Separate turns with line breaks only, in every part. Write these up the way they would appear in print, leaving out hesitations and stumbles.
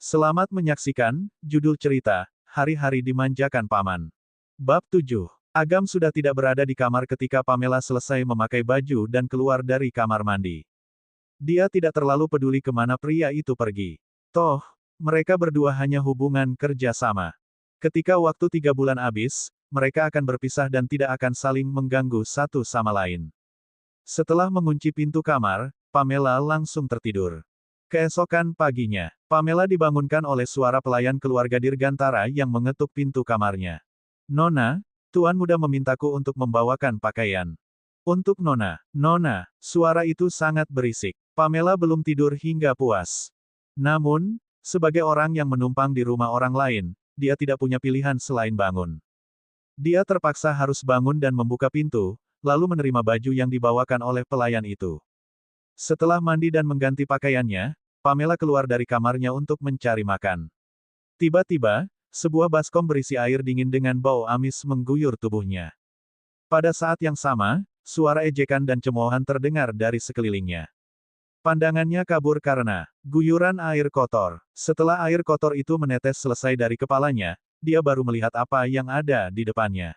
Selamat menyaksikan, judul cerita, Hari-hari Dimanjakan Paman. Bab 7. Agam sudah tidak berada di kamar ketika Pamela selesai memakai baju dan keluar dari kamar mandi. Dia tidak terlalu peduli kemana pria itu pergi. Toh, mereka berdua hanya hubungan kerja sama. Ketika waktu 3 bulan habis, mereka akan berpisah dan tidak akan saling mengganggu satu sama lain. Setelah mengunci pintu kamar, Pamela langsung tertidur. Keesokan paginya, Pamela dibangunkan oleh suara pelayan keluarga Dirgantara yang mengetuk pintu kamarnya. "Nona, Tuan Muda memintaku untuk membawakan pakaian." "Untuk Nona." "Nona." Suara itu sangat berisik. Pamela belum tidur hingga puas. Namun, sebagai orang yang menumpang di rumah orang lain, dia tidak punya pilihan selain bangun. Dia terpaksa harus bangun dan membuka pintu, lalu menerima baju yang dibawakan oleh pelayan itu. Setelah mandi dan mengganti pakaiannya, Pamela keluar dari kamarnya untuk mencari makan. Tiba-tiba, sebuah baskom berisi air dingin dengan bau amis mengguyur tubuhnya. Pada saat yang sama, suara ejekan dan cemoohan terdengar dari sekelilingnya. Pandangannya kabur karena guyuran air kotor. Setelah air kotor itu menetes selesai dari kepalanya, dia baru melihat apa yang ada di depannya.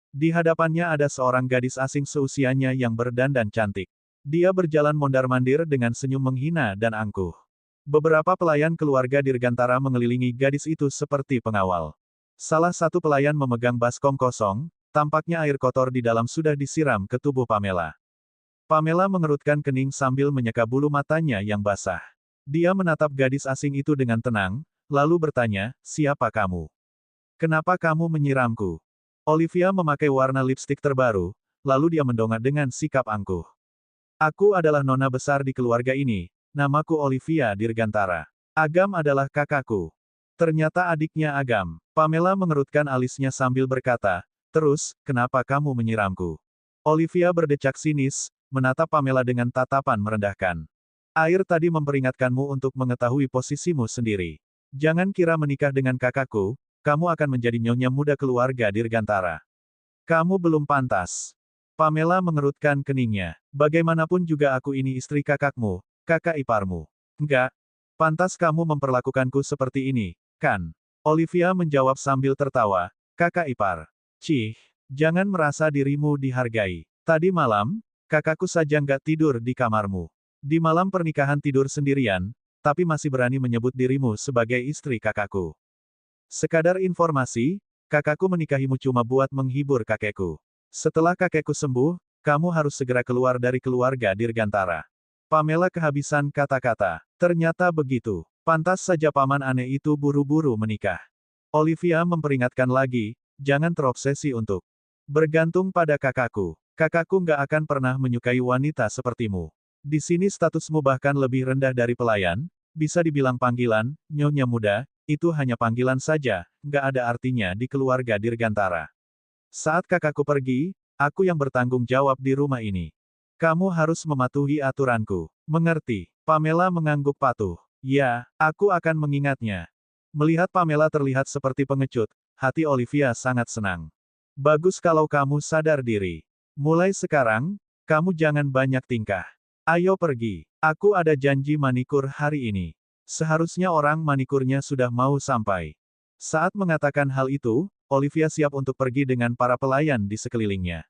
Di hadapannya ada seorang gadis asing seusianya yang berdandan cantik. Dia berjalan mondar-mandir dengan senyum menghina dan angkuh. Beberapa pelayan keluarga Dirgantara mengelilingi gadis itu seperti pengawal. Salah satu pelayan memegang baskom kosong, tampaknya air kotor di dalam sudah disiram ke tubuh Pamela. Pamela mengerutkan kening sambil menyeka bulu matanya yang basah. Dia menatap gadis asing itu dengan tenang, lalu bertanya, "Siapa kamu? Kenapa kamu menyiramku?" Olivia memakai warna lipstik terbaru, lalu dia mendongak dengan sikap angkuh. "Aku adalah nona besar di keluarga ini, namaku Olivia Dirgantara. Agam adalah kakakku." "Ternyata adiknya Agam." Pamela mengerutkan alisnya sambil berkata, "Terus, kenapa kamu menyiramku?" Olivia berdecak sinis, menatap Pamela dengan tatapan merendahkan. "Air tadi memperingatkanmu untuk mengetahui posisimu sendiri. Jangan kira menikah dengan kakakku, kamu akan menjadi nyonya muda keluarga Dirgantara. Kamu belum pantas." Pamela mengerutkan keningnya. "Bagaimanapun juga aku ini istri kakakmu, kakak iparmu. Enggak. Pantas kamu memperlakukanku seperti ini, kan?" Olivia menjawab sambil tertawa, "Kakak ipar. Cih, jangan merasa dirimu dihargai. Tadi malam, kakakku saja nggak tidur di kamarmu. Di malam pernikahan tidur sendirian, tapi masih berani menyebut dirimu sebagai istri kakakku. Sekadar informasi, kakakku menikahimu cuma buat menghibur kakekku. Setelah kakekku sembuh, kamu harus segera keluar dari keluarga Dirgantara." Pamela kehabisan kata-kata. Ternyata begitu. Pantas saja paman aneh itu buru-buru menikah. Olivia memperingatkan lagi, "Jangan terobsesi untuk bergantung pada kakakku. Kakakku nggak akan pernah menyukai wanita sepertimu. Di sini statusmu bahkan lebih rendah dari pelayan, bisa dibilang panggilan, nyonya muda, itu hanya panggilan saja, nggak ada artinya di keluarga Dirgantara. Saat kakakku pergi, aku yang bertanggung jawab di rumah ini. Kamu harus mematuhi aturanku. Mengerti?" Pamela mengangguk patuh. "Ya, aku akan mengingatnya." Melihat Pamela terlihat seperti pengecut, hati Olivia sangat senang. "Bagus kalau kamu sadar diri. Mulai sekarang, kamu jangan banyak tingkah. Ayo pergi. Aku ada janji manikur hari ini." Seharusnya orang manikurnya sudah mau sampai. Saat mengatakan hal itu, Olivia siap untuk pergi dengan para pelayan di sekelilingnya.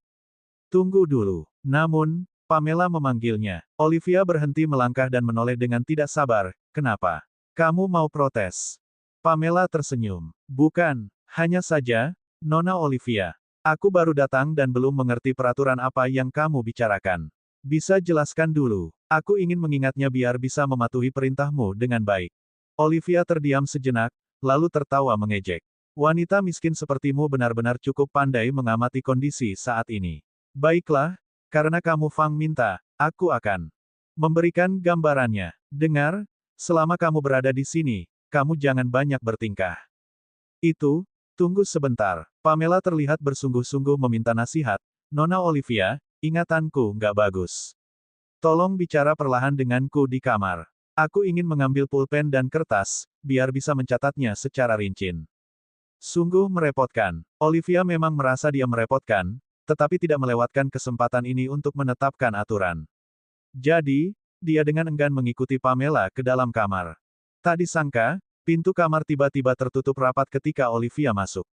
"Tunggu dulu." Namun, Pamela memanggilnya. Olivia berhenti melangkah dan menoleh dengan tidak sabar. "Kenapa? Kamu mau protes?" Pamela tersenyum. "Bukan, hanya saja, Nona Olivia. Aku baru datang dan belum mengerti peraturan apa yang kamu bicarakan. Bisa jelaskan dulu. Aku ingin mengingatnya biar bisa mematuhi perintahmu dengan baik." Olivia terdiam sejenak, lalu tertawa mengejek. "Wanita miskin sepertimu benar-benar cukup pandai mengamati kondisi saat ini. Baiklah, karena kamu Fang minta, aku akan memberikan gambarannya. Dengar, selama kamu berada di sini, kamu jangan banyak bertingkah. Itu, tunggu sebentar." Pamela terlihat bersungguh-sungguh meminta nasihat, "Nona Olivia, ingatanku nggak bagus. Tolong bicara perlahan denganku di kamar. Aku ingin mengambil pulpen dan kertas, biar bisa mencatatnya secara rinci." Sungguh merepotkan. Olivia memang merasa dia merepotkan, tetapi tidak melewatkan kesempatan ini untuk menetapkan aturan. Jadi, dia dengan enggan mengikuti Pamela ke dalam kamar. Tak disangka, Pintu kamar tiba-tiba tertutup rapat ketika Olivia masuk.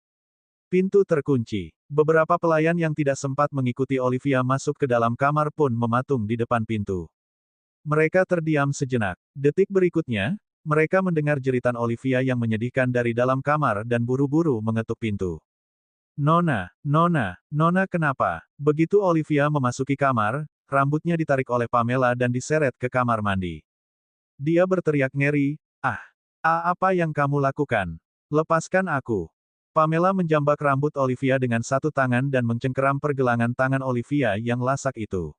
Pintu terkunci. Beberapa pelayan yang tidak sempat mengikuti Olivia masuk ke dalam kamar pun mematung di depan pintu. Mereka terdiam sejenak. Detik berikutnya, mereka mendengar jeritan Olivia yang menyedihkan dari dalam kamar dan buru-buru mengetuk pintu. Nona, Nona, Nona kenapa? Begitu Olivia memasuki kamar, rambutnya ditarik oleh Pamela dan diseret ke kamar mandi. Dia berteriak ngeri, apa yang kamu lakukan? Lepaskan aku. Pamela menjambak rambut Olivia dengan satu tangan dan mencengkeram pergelangan tangan Olivia yang lasak itu.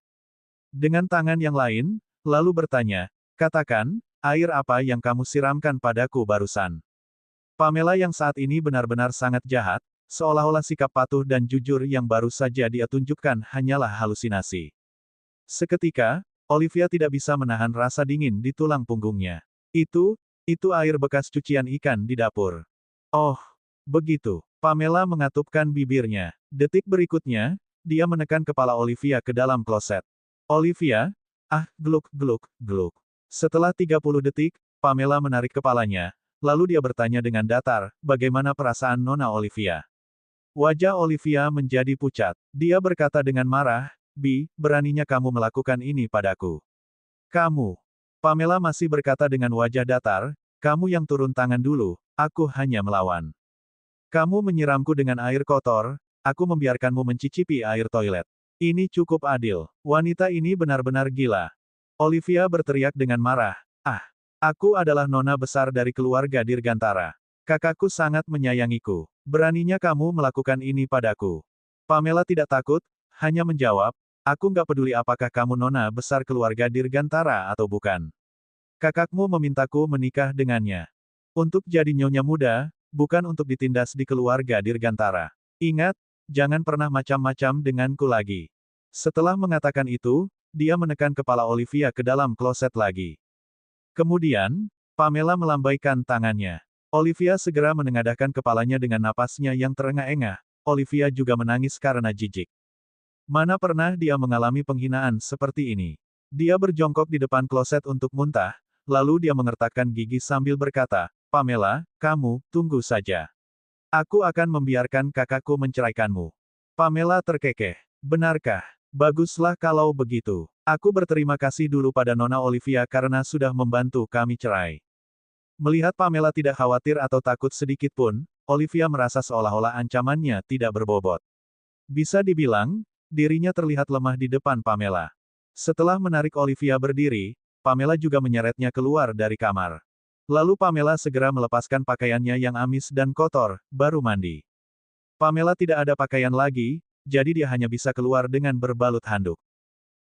Dengan tangan yang lain, lalu bertanya, katakan, air apa yang kamu siramkan padaku barusan? Pamela yang saat ini benar-benar sangat jahat, seolah-olah sikap patuh dan jujur yang baru saja dia tunjukkan hanyalah halusinasi. Seketika, Olivia tidak bisa menahan rasa dingin di tulang punggungnya. Itu air bekas cucian ikan di dapur. Oh, begitu. Pamela mengatupkan bibirnya. Detik berikutnya, dia menekan kepala Olivia ke dalam kloset. Olivia, gluk, gluk, gluk. Setelah 30 detik, Pamela menarik kepalanya, lalu dia bertanya dengan datar, bagaimana perasaan Nona Olivia? Wajah Olivia menjadi pucat. Dia berkata dengan marah, beraninya kamu melakukan ini padaku. Kamu. Pamela masih berkata dengan wajah datar, kamu yang turun tangan dulu, aku hanya melawan. Kamu menyiramku dengan air kotor, aku membiarkanmu mencicipi air toilet. Ini cukup adil. Wanita ini benar-benar gila. Olivia berteriak dengan marah, aku adalah nona besar dari keluarga Dirgantara. Kakakku sangat menyayangiku. Beraninya kamu melakukan ini padaku. Pamela tidak takut, hanya menjawab, aku nggak peduli apakah kamu nona besar keluarga Dirgantara atau bukan. Kakakmu memintaku menikah dengannya. Untuk jadi nyonya muda, bukan untuk ditindas di keluarga Dirgantara. Ingat, jangan pernah macam-macam denganku lagi. Setelah mengatakan itu, dia menekan kepala Olivia ke dalam kloset lagi. Kemudian, Pamela melambaikan tangannya. Olivia segera menengadahkan kepalanya dengan napasnya yang terengah-engah. Olivia juga menangis karena jijik. Mana pernah dia mengalami penghinaan seperti ini? Dia berjongkok di depan kloset untuk muntah, lalu dia mengertakkan gigi sambil berkata, Pamela, kamu, tunggu saja. Aku akan membiarkan kakakku menceraikanmu. Pamela terkekeh. Benarkah? Baguslah kalau begitu. Aku berterima kasih dulu pada Nona Olivia karena sudah membantu kami cerai. Melihat Pamela tidak khawatir atau takut sedikit pun, Olivia merasa seolah-olah ancamannya tidak berbobot. Bisa dibilang, dirinya terlihat lemah di depan Pamela. Setelah menarik Olivia berdiri, Pamela juga menyeretnya keluar dari kamar. Lalu Pamela segera melepaskan pakaiannya yang amis dan kotor, baru mandi. Pamela tidak ada pakaian lagi, jadi dia hanya bisa keluar dengan berbalut handuk.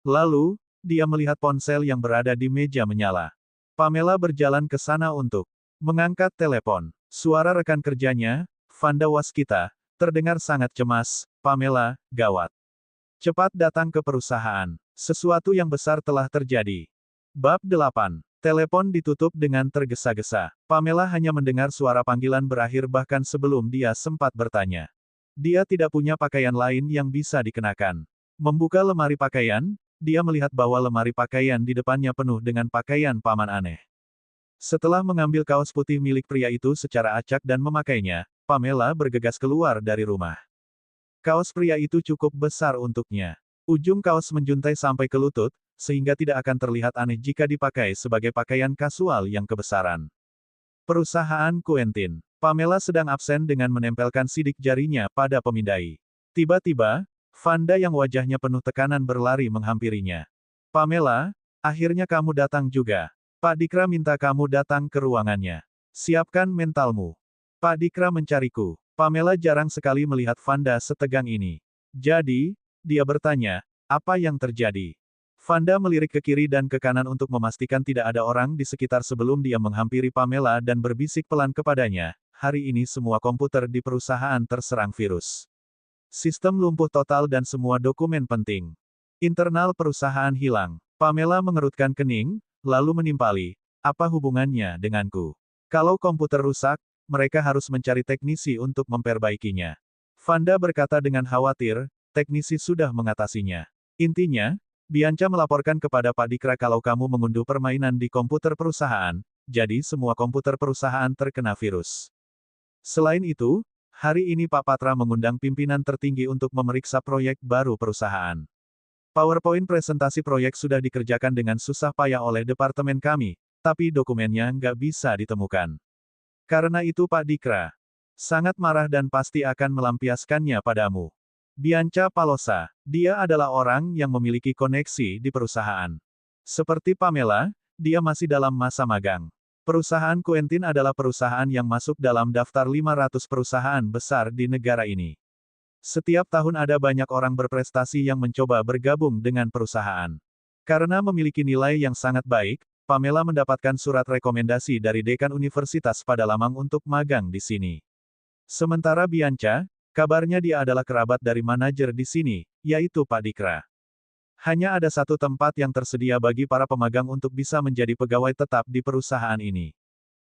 Lalu, dia melihat ponsel yang berada di meja menyala. Pamela berjalan ke sana untuk mengangkat telepon. Suara rekan kerjanya, Vanda Waskita, terdengar sangat cemas, Pamela, gawat. Cepat datang ke perusahaan. Sesuatu yang besar telah terjadi. Bab 8. Telepon ditutup dengan tergesa-gesa. Pamela hanya mendengar suara panggilan berakhir bahkan sebelum dia sempat bertanya. Dia tidak punya pakaian lain yang bisa dikenakan. Membuka lemari pakaian, dia melihat bahwa lemari pakaian di depannya penuh dengan pakaian paman aneh. Setelah mengambil kaos putih milik pria itu secara acak dan memakainya, Pamela bergegas keluar dari rumah. Kaos pria itu cukup besar untuknya. Ujung kaos menjuntai sampai ke lutut, sehingga tidak akan terlihat aneh jika dipakai sebagai pakaian kasual yang kebesaran. Perusahaan Quentin. Pamela sedang absen dengan menempelkan sidik jarinya pada pemindai. Tiba-tiba, Vanda yang wajahnya penuh tekanan berlari menghampirinya. Pamela, akhirnya kamu datang juga. Pak Dikra minta kamu datang ke ruangannya. Siapkan mentalmu. Pak Dikra mencariku. Pamela jarang sekali melihat Vanda setegang ini. Jadi, dia bertanya, apa yang terjadi? Vanda melirik ke kiri dan ke kanan untuk memastikan tidak ada orang di sekitar sebelum dia menghampiri Pamela dan berbisik pelan kepadanya, hari ini semua komputer di perusahaan terserang virus. Sistem lumpuh total dan semua dokumen penting. Internal perusahaan hilang. Pamela mengerutkan kening, lalu menimpali, apa hubungannya denganku? Kalau komputer rusak, mereka harus mencari teknisi untuk memperbaikinya. Vanda berkata dengan khawatir, teknisi sudah mengatasinya. Intinya, Bianca melaporkan kepada Pak Dikra kalau kamu mengunduh permainan di komputer perusahaan, jadi semua komputer perusahaan terkena virus. Selain itu, hari ini Pak Patra mengundang pimpinan tertinggi untuk memeriksa proyek baru perusahaan. PowerPoint presentasi proyek sudah dikerjakan dengan susah payah oleh departemen kami, tapi dokumennya nggak bisa ditemukan. Karena itu Pak Dikra sangat marah dan pasti akan melampiaskannya padamu. Bianca Palosa, dia adalah orang yang memiliki koneksi di perusahaan. Seperti Pamela, dia masih dalam masa magang. Perusahaan Quentin adalah perusahaan yang masuk dalam daftar 500 perusahaan besar di negara ini. Setiap tahun ada banyak orang berprestasi yang mencoba bergabung dengan perusahaan. Karena memiliki nilai yang sangat baik, Pamela mendapatkan surat rekomendasi dari dekan Universitas Padalamang untuk magang di sini. Sementara Bianca, kabarnya dia adalah kerabat dari manajer di sini, yaitu Pak Dikra. Hanya ada satu tempat yang tersedia bagi para pemagang untuk bisa menjadi pegawai tetap di perusahaan ini.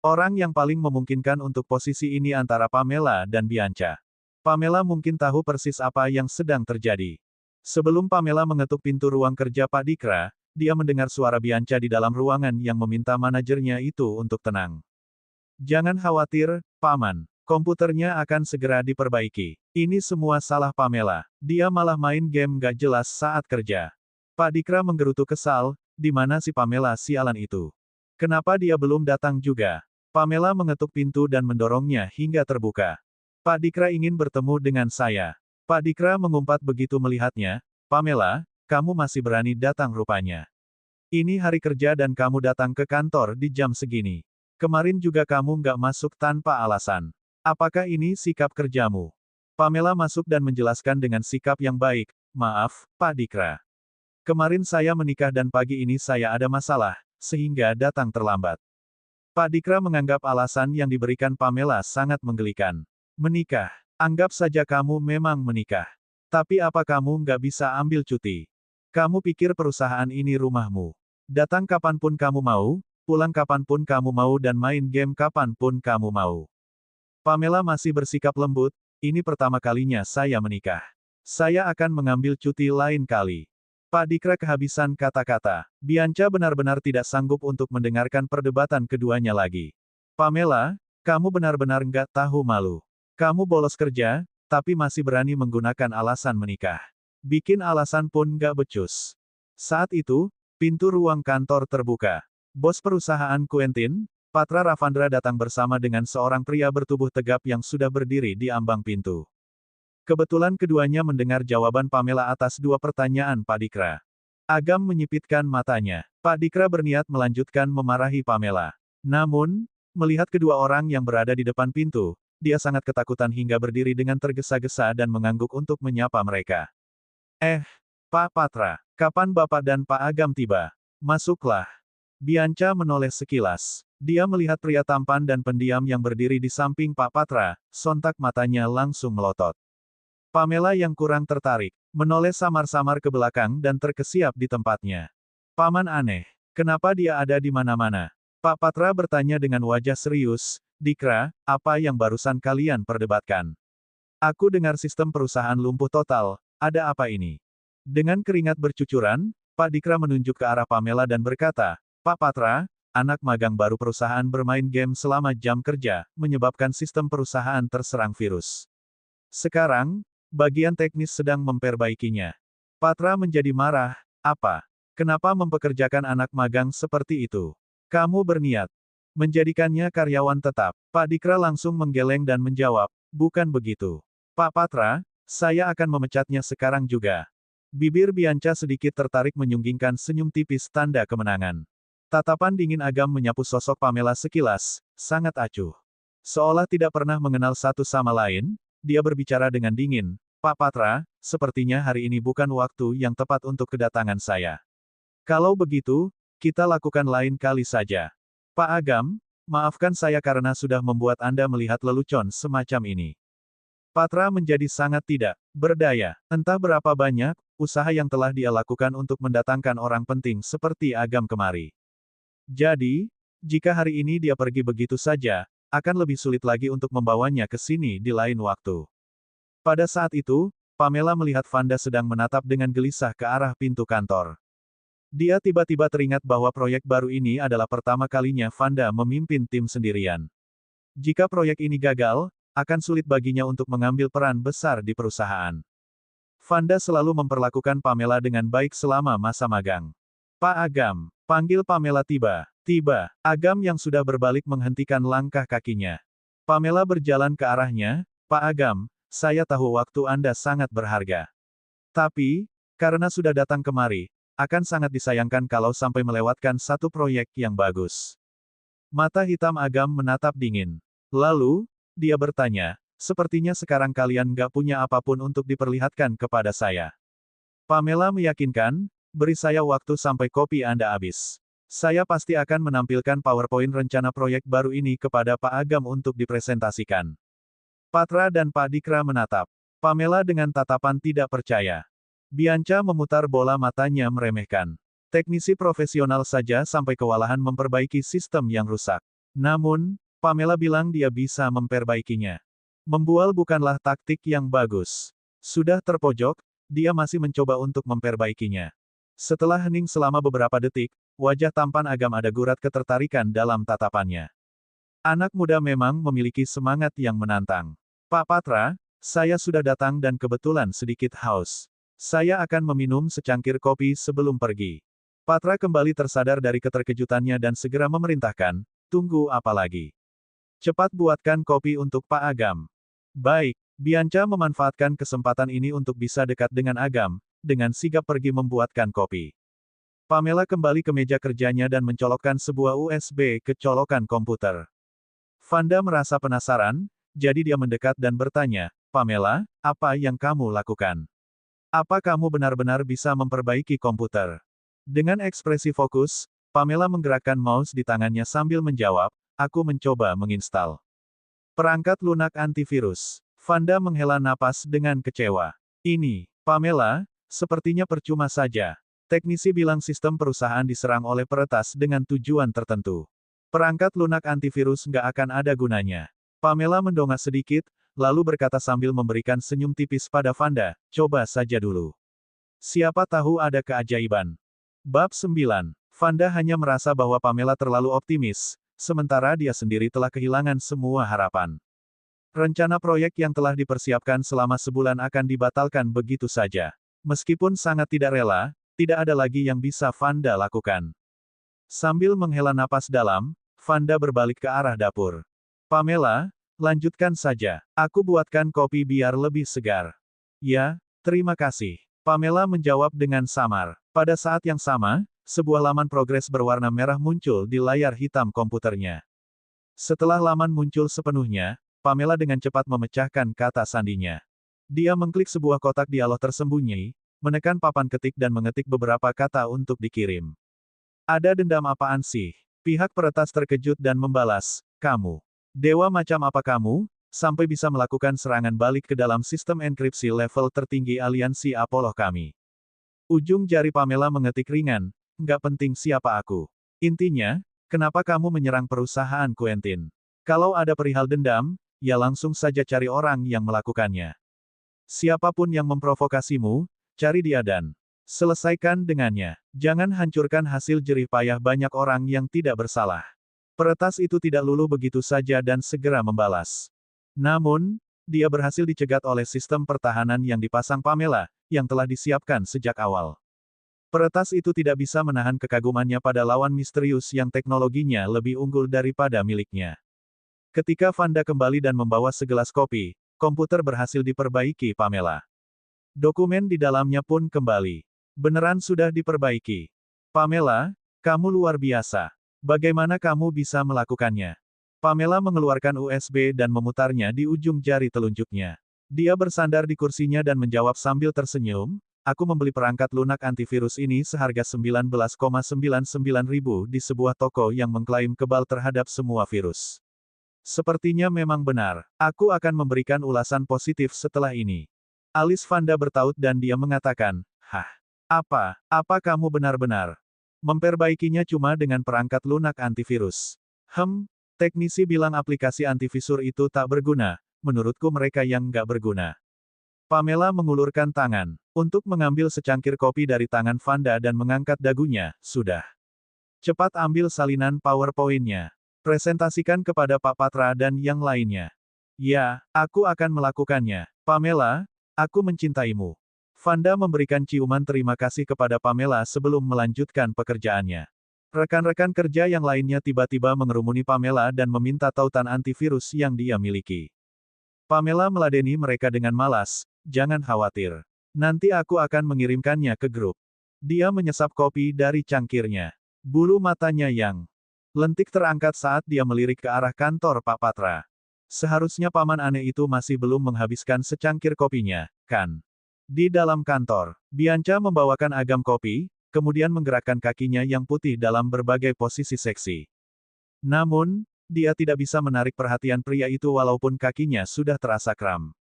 Orang yang paling memungkinkan untuk posisi ini antara Pamela dan Bianca. Pamela mungkin tahu persis apa yang sedang terjadi. Sebelum Pamela mengetuk pintu ruang kerja Pak Dikra, dia mendengar suara Bianca di dalam ruangan yang meminta manajernya itu untuk tenang. Jangan khawatir, Paman. Komputernya akan segera diperbaiki. Ini semua salah Pamela. Dia malah main game gak jelas saat kerja. Pak Dikra menggerutu kesal, di mana si Pamela sialan itu? Kenapa dia belum datang juga? Pamela mengetuk pintu dan mendorongnya hingga terbuka. Pak Dikra ingin bertemu dengan saya. Pak Dikra mengumpat begitu melihatnya. Pamela, kamu masih berani datang rupanya. Ini hari kerja dan kamu datang ke kantor di jam segini. Kemarin juga kamu nggak masuk tanpa alasan. Apakah ini sikap kerjamu? Pamela masuk dan menjelaskan dengan sikap yang baik. Maaf, Pak Dikra. Kemarin saya menikah dan pagi ini saya ada masalah, sehingga datang terlambat. Pak Dikra menganggap alasan yang diberikan Pamela sangat menggelikan. Menikah. Anggap saja kamu memang menikah. Tapi apa kamu nggak bisa ambil cuti? Kamu pikir perusahaan ini rumahmu? Datang kapanpun kamu mau, pulang kapanpun kamu mau dan main game kapanpun kamu mau. Pamela masih bersikap lembut, ini pertama kalinya saya menikah. Saya akan mengambil cuti lain kali. Pak Dikra kehabisan kata-kata. Bianca benar-benar tidak sanggup untuk mendengarkan perdebatan keduanya lagi. Pamela, kamu benar-benar nggak tahu malu. Kamu bolos kerja, tapi masih berani menggunakan alasan menikah. Bikin alasan pun nggak becus. Saat itu, pintu ruang kantor terbuka. Bos perusahaan Quentin, Patra Ravandra datang bersama dengan seorang pria bertubuh tegap yang sudah berdiri di ambang pintu. Kebetulan keduanya mendengar jawaban Pamela atas dua pertanyaan Pak Dikra. Agam menyipitkan matanya. Pak Dikra berniat melanjutkan memarahi Pamela. Namun, melihat kedua orang yang berada di depan pintu, dia sangat ketakutan hingga berdiri dengan tergesa-gesa dan mengangguk untuk menyapa mereka. Pak Patra, kapan Bapak dan Pak Agam tiba? Masuklah. Bianca menoleh sekilas. Dia melihat pria tampan dan pendiam yang berdiri di samping Pak Patra, sontak matanya langsung melotot. Pamela yang kurang tertarik, menoleh samar-samar ke belakang dan terkesiap di tempatnya. Paman aneh. Kenapa dia ada di mana-mana? Pak Patra bertanya dengan wajah serius. Dikra, apa yang barusan kalian perdebatkan? Aku dengar sistem perusahaan lumpuh total, ada apa ini? Dengan keringat bercucuran, Pak Dikra menunjuk ke arah Pamela dan berkata, Pak Patra, anak magang baru perusahaan bermain game selama jam kerja, menyebabkan sistem perusahaan terserang virus. Sekarang, bagian teknis sedang memperbaikinya. Patra menjadi marah. Apa? Kenapa mempekerjakan anak magang seperti itu? Kamu berniat menjadikannya karyawan tetap. Pak Dikra langsung menggeleng dan menjawab, bukan begitu. Pak Patra, saya akan memecatnya sekarang juga. Bibir Bianca sedikit tertarik menyunggingkan senyum tipis tanda kemenangan. Tatapan dingin Agam menyapu sosok Pamela sekilas, sangat acuh. Seolah tidak pernah mengenal satu sama lain, dia berbicara dengan dingin, Pak Patra, sepertinya hari ini bukan waktu yang tepat untuk kedatangan saya. Kalau begitu, kita lakukan lain kali saja. Pak Agam, maafkan saya karena sudah membuat Anda melihat lelucon semacam ini. Patra menjadi sangat tidak berdaya. Entah berapa banyak usaha yang telah dia lakukan untuk mendatangkan orang penting seperti Agam kemari. Jadi, jika hari ini dia pergi begitu saja, akan lebih sulit lagi untuk membawanya ke sini di lain waktu. Pada saat itu, Pamela melihat Vanda sedang menatap dengan gelisah ke arah pintu kantor. Dia tiba-tiba teringat bahwa proyek baru ini adalah pertama kalinya Vanda memimpin tim sendirian. Jika proyek ini gagal, akan sulit baginya untuk mengambil peran besar di perusahaan. Vanda selalu memperlakukan Pamela dengan baik selama masa magang. Pak Agam, panggil Pamela tiba. Agam yang sudah berbalik menghentikan langkah kakinya. Pamela berjalan ke arahnya, Pak Agam, saya tahu waktu Anda sangat berharga. Tapi, karena sudah datang kemari, akan sangat disayangkan kalau sampai melewatkan satu proyek yang bagus. Mata hitam Agam menatap dingin. Lalu, dia bertanya, sepertinya sekarang kalian nggak punya apapun untuk diperlihatkan kepada saya. Pamela meyakinkan, beri saya waktu sampai kopi Anda habis. Saya pasti akan menampilkan PowerPoint rencana proyek baru ini kepada Pak Agam untuk dipresentasikan. Patra dan Pak Dikra menatap Pamela dengan tatapan tidak percaya. Bianca memutar bola matanya meremehkan. Teknisi profesional saja sampai kewalahan memperbaiki sistem yang rusak. Namun, Pamela bilang dia bisa memperbaikinya. Membual bukanlah taktik yang bagus. Sudah terpojok, dia masih mencoba untuk memperbaikinya. Setelah hening selama beberapa detik, wajah tampan Agam ada gurat ketertarikan dalam tatapannya. Anak muda memang memiliki semangat yang menantang. Pak Patra, saya sudah datang dan kebetulan sedikit haus. Saya akan meminum secangkir kopi sebelum pergi. Patra kembali tersadar dari keterkejutannya dan segera memerintahkan, tunggu apa lagi? Cepat buatkan kopi untuk Pak Agam. Baik, Bianca memanfaatkan kesempatan ini untuk bisa dekat dengan Agam, dengan sigap pergi membuatkan kopi. Pamela kembali ke meja kerjanya dan mencolokkan sebuah USB ke colokan komputer. Vanda merasa penasaran, jadi dia mendekat dan bertanya, Pamela, apa yang kamu lakukan? Apa kamu benar-benar bisa memperbaiki komputer? Dengan ekspresi fokus, Pamela menggerakkan mouse di tangannya sambil menjawab, aku mencoba menginstal perangkat lunak antivirus. Vanda menghela napas dengan kecewa. Ini, Pamela, sepertinya percuma saja. Teknisi bilang sistem perusahaan diserang oleh peretas dengan tujuan tertentu. Perangkat lunak antivirus nggak akan ada gunanya. Pamela mendongak sedikit, lalu berkata sambil memberikan senyum tipis pada Vanda, coba saja dulu. Siapa tahu ada keajaiban. Bab 9. Vanda hanya merasa bahwa Pamela terlalu optimis, sementara dia sendiri telah kehilangan semua harapan. Rencana proyek yang telah dipersiapkan selama sebulan akan dibatalkan begitu saja. Meskipun sangat tidak rela, tidak ada lagi yang bisa Vanda lakukan. Sambil menghela napas dalam, Vanda berbalik ke arah dapur. Pamela, lanjutkan saja. Aku buatkan kopi biar lebih segar. Ya, terima kasih. Pamela menjawab dengan samar. Pada saat yang sama, sebuah laman progres berwarna merah muncul di layar hitam komputernya. Setelah laman muncul sepenuhnya, Pamela dengan cepat memecahkan kata sandinya. Dia mengklik sebuah kotak dialog tersembunyi, menekan papan ketik dan mengetik beberapa kata untuk dikirim. Ada dendam apaan sih? Pihak peretas terkejut dan membalas, kamu. Dewa macam apa kamu, sampai bisa melakukan serangan balik ke dalam sistem enkripsi level tertinggi aliansi Apollo kami. Ujung jari Pamela mengetik ringan, nggak penting siapa aku. Intinya, kenapa kamu menyerang perusahaan Quentin? Kalau ada perihal dendam, ya langsung saja cari orang yang melakukannya. Siapapun yang memprovokasimu, cari dia dan selesaikan dengannya. Jangan hancurkan hasil jerih payah banyak orang yang tidak bersalah. Peretas itu tidak luluh begitu saja dan segera membalas. Namun, dia berhasil dicegat oleh sistem pertahanan yang dipasang Pamela, yang telah disiapkan sejak awal. Peretas itu tidak bisa menahan kekagumannya pada lawan misterius yang teknologinya lebih unggul daripada miliknya. Ketika Vanda kembali dan membawa segelas kopi, komputer berhasil diperbaiki Pamela. Dokumen di dalamnya pun kembali. Beneran sudah diperbaiki. Pamela, kamu luar biasa. Bagaimana kamu bisa melakukannya? Pamela mengeluarkan USB dan memutarnya di ujung jari telunjuknya. Dia bersandar di kursinya dan menjawab sambil tersenyum, aku membeli perangkat lunak antivirus ini seharga 19,99 ribu di sebuah toko yang mengklaim kebal terhadap semua virus. Sepertinya memang benar. Aku akan memberikan ulasan positif setelah ini. Alis Vanda bertaut dan dia mengatakan, hah? Apa kamu benar-benar memperbaikinya cuma dengan perangkat lunak antivirus? Teknisi bilang aplikasi antivisur itu tak berguna, menurutku mereka yang nggak berguna. Pamela mengulurkan tangan. Untuk mengambil secangkir kopi dari tangan Vanda dan mengangkat dagunya, sudah. Cepat ambil salinan PowerPoint-nya. Presentasikan kepada Pak Patra dan yang lainnya. Ya, aku akan melakukannya. Pamela, aku mencintaimu. Vanda memberikan ciuman terima kasih kepada Pamela sebelum melanjutkan pekerjaannya. Rekan-rekan kerja yang lainnya tiba-tiba mengerumuni Pamela dan meminta tautan antivirus yang dia miliki. Pamela meladeni mereka dengan malas, jangan khawatir. Nanti aku akan mengirimkannya ke grup. Dia menyesap kopi dari cangkirnya. Bulu matanya yang lentik terangkat saat dia melirik ke arah kantor Pak Patra. Seharusnya paman aneh itu masih belum menghabiskan secangkir kopinya, kan? Di dalam kantor, Bianca membawakan agam kopi, kemudian menggerakkan kakinya yang putih dalam berbagai posisi seksi. Namun, dia tidak bisa menarik perhatian pria itu walaupun kakinya sudah terasa kram.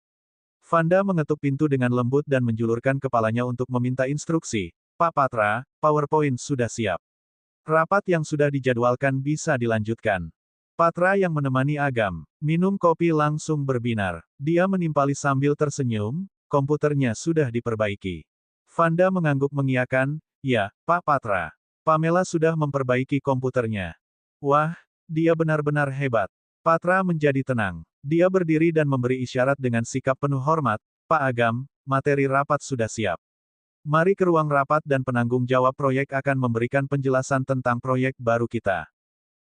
Vanda mengetuk pintu dengan lembut dan menjulurkan kepalanya untuk meminta instruksi. Pak Patra, PowerPoint sudah siap. Rapat yang sudah dijadwalkan bisa dilanjutkan. Patra yang menemani Agam, minum kopi langsung berbinar. Dia menimpali sambil tersenyum, komputernya sudah diperbaiki. Vanda mengangguk mengiyakan, ya, Pak Patra. Pamela sudah memperbaiki komputernya. Wah, dia benar-benar hebat. Patra menjadi tenang. Dia berdiri dan memberi isyarat dengan sikap penuh hormat, Pak Agam, materi rapat sudah siap. Mari ke ruang rapat dan penanggung jawab proyek akan memberikan penjelasan tentang proyek baru kita.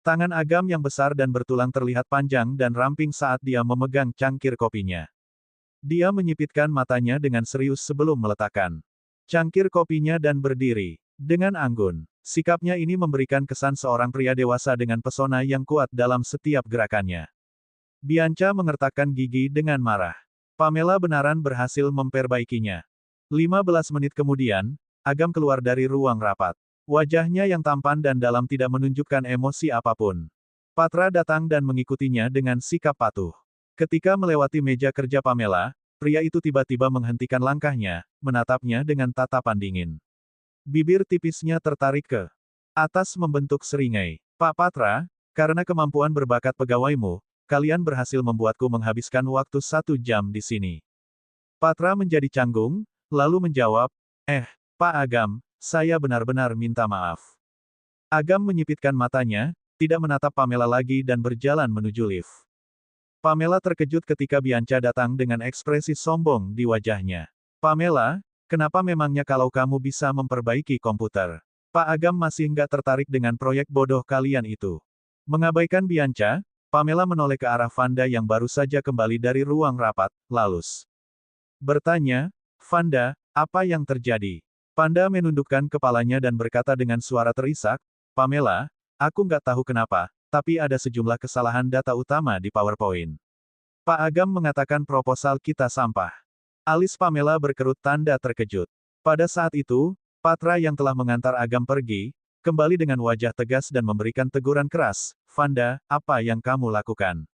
Tangan Agam yang besar dan bertulang terlihat panjang dan ramping saat dia memegang cangkir kopinya. Dia menyipitkan matanya dengan serius sebelum meletakkan cangkir kopinya dan berdiri. Dengan anggun, sikapnya ini memberikan kesan seorang pria dewasa dengan pesona yang kuat dalam setiap gerakannya. Bianca mengertakkan gigi dengan marah. Pamela benaran berhasil memperbaikinya. 15 menit kemudian, Agam keluar dari ruang rapat. Wajahnya yang tampan dan dalam tidak menunjukkan emosi apapun. Patra datang dan mengikutinya dengan sikap patuh. Ketika melewati meja kerja Pamela, pria itu tiba-tiba menghentikan langkahnya, menatapnya dengan tatapan dingin. Bibir tipisnya tertarik ke atas membentuk seringai. Pak Patra, karena kemampuan berbakat pegawaimu, kalian berhasil membuatku menghabiskan waktu 1 jam di sini. Patra menjadi canggung, lalu menjawab, Pak Agam, saya benar-benar minta maaf. Agam menyipitkan matanya, tidak menatap Pamela lagi dan berjalan menuju lift. Pamela terkejut ketika Bianca datang dengan ekspresi sombong di wajahnya. Pamela, kenapa memangnya kalau kamu bisa memperbaiki komputer? Pak Agam masih nggak tertarik dengan proyek bodoh kalian itu. Mengabaikan Bianca, Pamela menoleh ke arah Vanda yang baru saja kembali dari ruang rapat, lalu bertanya, Vanda, apa yang terjadi? Vanda menundukkan kepalanya dan berkata dengan suara terisak, Pamela, aku nggak tahu kenapa, tapi ada sejumlah kesalahan data utama di PowerPoint. Pak Agam mengatakan proposal kita sampah. Alis Pamela berkerut tanda terkejut. Pada saat itu, Patra yang telah mengantar Agam pergi, kembali dengan wajah tegas dan memberikan teguran keras, Vanda, apa yang kamu lakukan?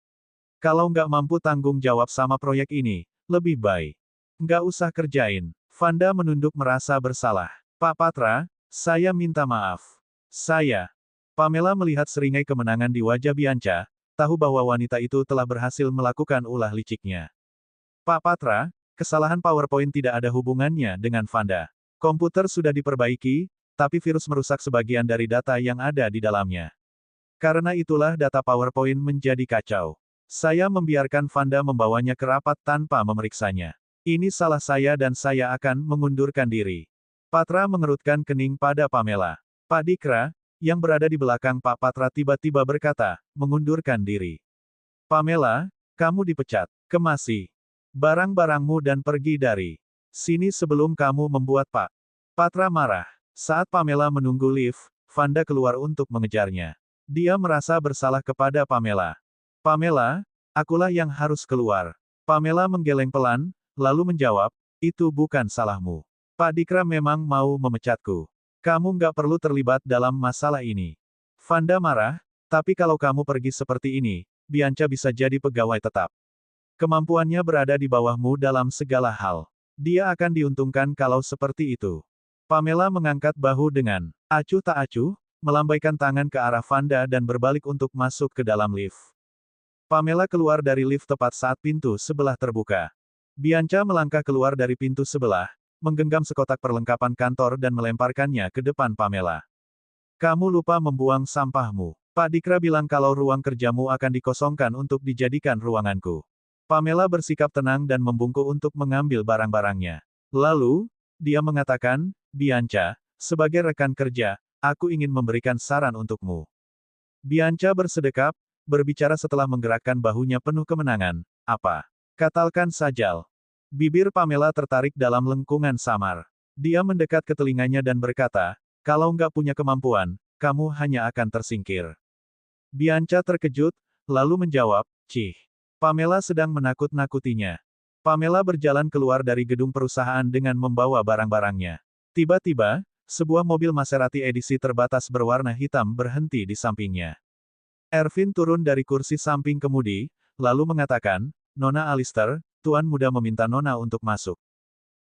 Kalau nggak mampu tanggung jawab sama proyek ini, lebih baik nggak usah kerjain. Vanda menunduk merasa bersalah. Pak Patra, saya minta maaf. Pamela melihat seringai kemenangan di wajah Bianca, tahu bahwa wanita itu telah berhasil melakukan ulah liciknya. Pak Patra, kesalahan PowerPoint tidak ada hubungannya dengan Vanda. Komputer sudah diperbaiki, tapi virus merusak sebagian dari data yang ada di dalamnya. Karena itulah data PowerPoint menjadi kacau. Saya membiarkan Vanda membawanya ke rapat tanpa memeriksanya. Ini salah saya dan saya akan mengundurkan diri. Patra mengerutkan kening pada Pamela. Pak Dikra, yang berada di belakang Pak Patra tiba-tiba berkata, mengundurkan diri. Pamela, kamu dipecat. Kemasi barang-barangmu dan pergi dari sini sebelum kamu membuat Pak Patra marah. Saat Pamela menunggu lift, Vanda keluar untuk mengejarnya. Dia merasa bersalah kepada Pamela. Pamela, akulah yang harus keluar. Pamela menggeleng pelan, lalu menjawab, itu bukan salahmu. Pak Dikra memang mau memecatku. Kamu nggak perlu terlibat dalam masalah ini. Vanda marah, tapi kalau kamu pergi seperti ini, Bianca bisa jadi pegawai tetap. Kemampuannya berada di bawahmu dalam segala hal. Dia akan diuntungkan kalau seperti itu. Pamela mengangkat bahu dengan acuh tak acuh, melambaikan tangan ke arah Vanda dan berbalik untuk masuk ke dalam lift. Pamela keluar dari lift tepat saat pintu sebelah terbuka. Bianca melangkah keluar dari pintu sebelah, menggenggam sekotak perlengkapan kantor dan melemparkannya ke depan Pamela. Kamu lupa membuang sampahmu. Pak Dikra bilang kalau ruang kerjamu akan dikosongkan untuk dijadikan ruanganku. Pamela bersikap tenang dan membungkuk untuk mengambil barang-barangnya. Lalu, dia mengatakan, Bianca, sebagai rekan kerja, aku ingin memberikan saran untukmu. Bianca bersedekap, berbicara setelah menggerakkan bahunya penuh kemenangan. Apa? Katakan saja. Bibir Pamela tertarik dalam lengkungan samar. Dia mendekat ke telinganya dan berkata, kalau nggak punya kemampuan, kamu hanya akan tersingkir. Bianca terkejut, lalu menjawab, Cih. Pamela sedang menakut-nakutinya. Pamela berjalan keluar dari gedung perusahaan dengan membawa barang-barangnya. Tiba-tiba, sebuah mobil Maserati edisi terbatas berwarna hitam berhenti di sampingnya. Ervin turun dari kursi samping kemudi, lalu mengatakan, Nona Alistair, Tuan Muda meminta Nona untuk masuk.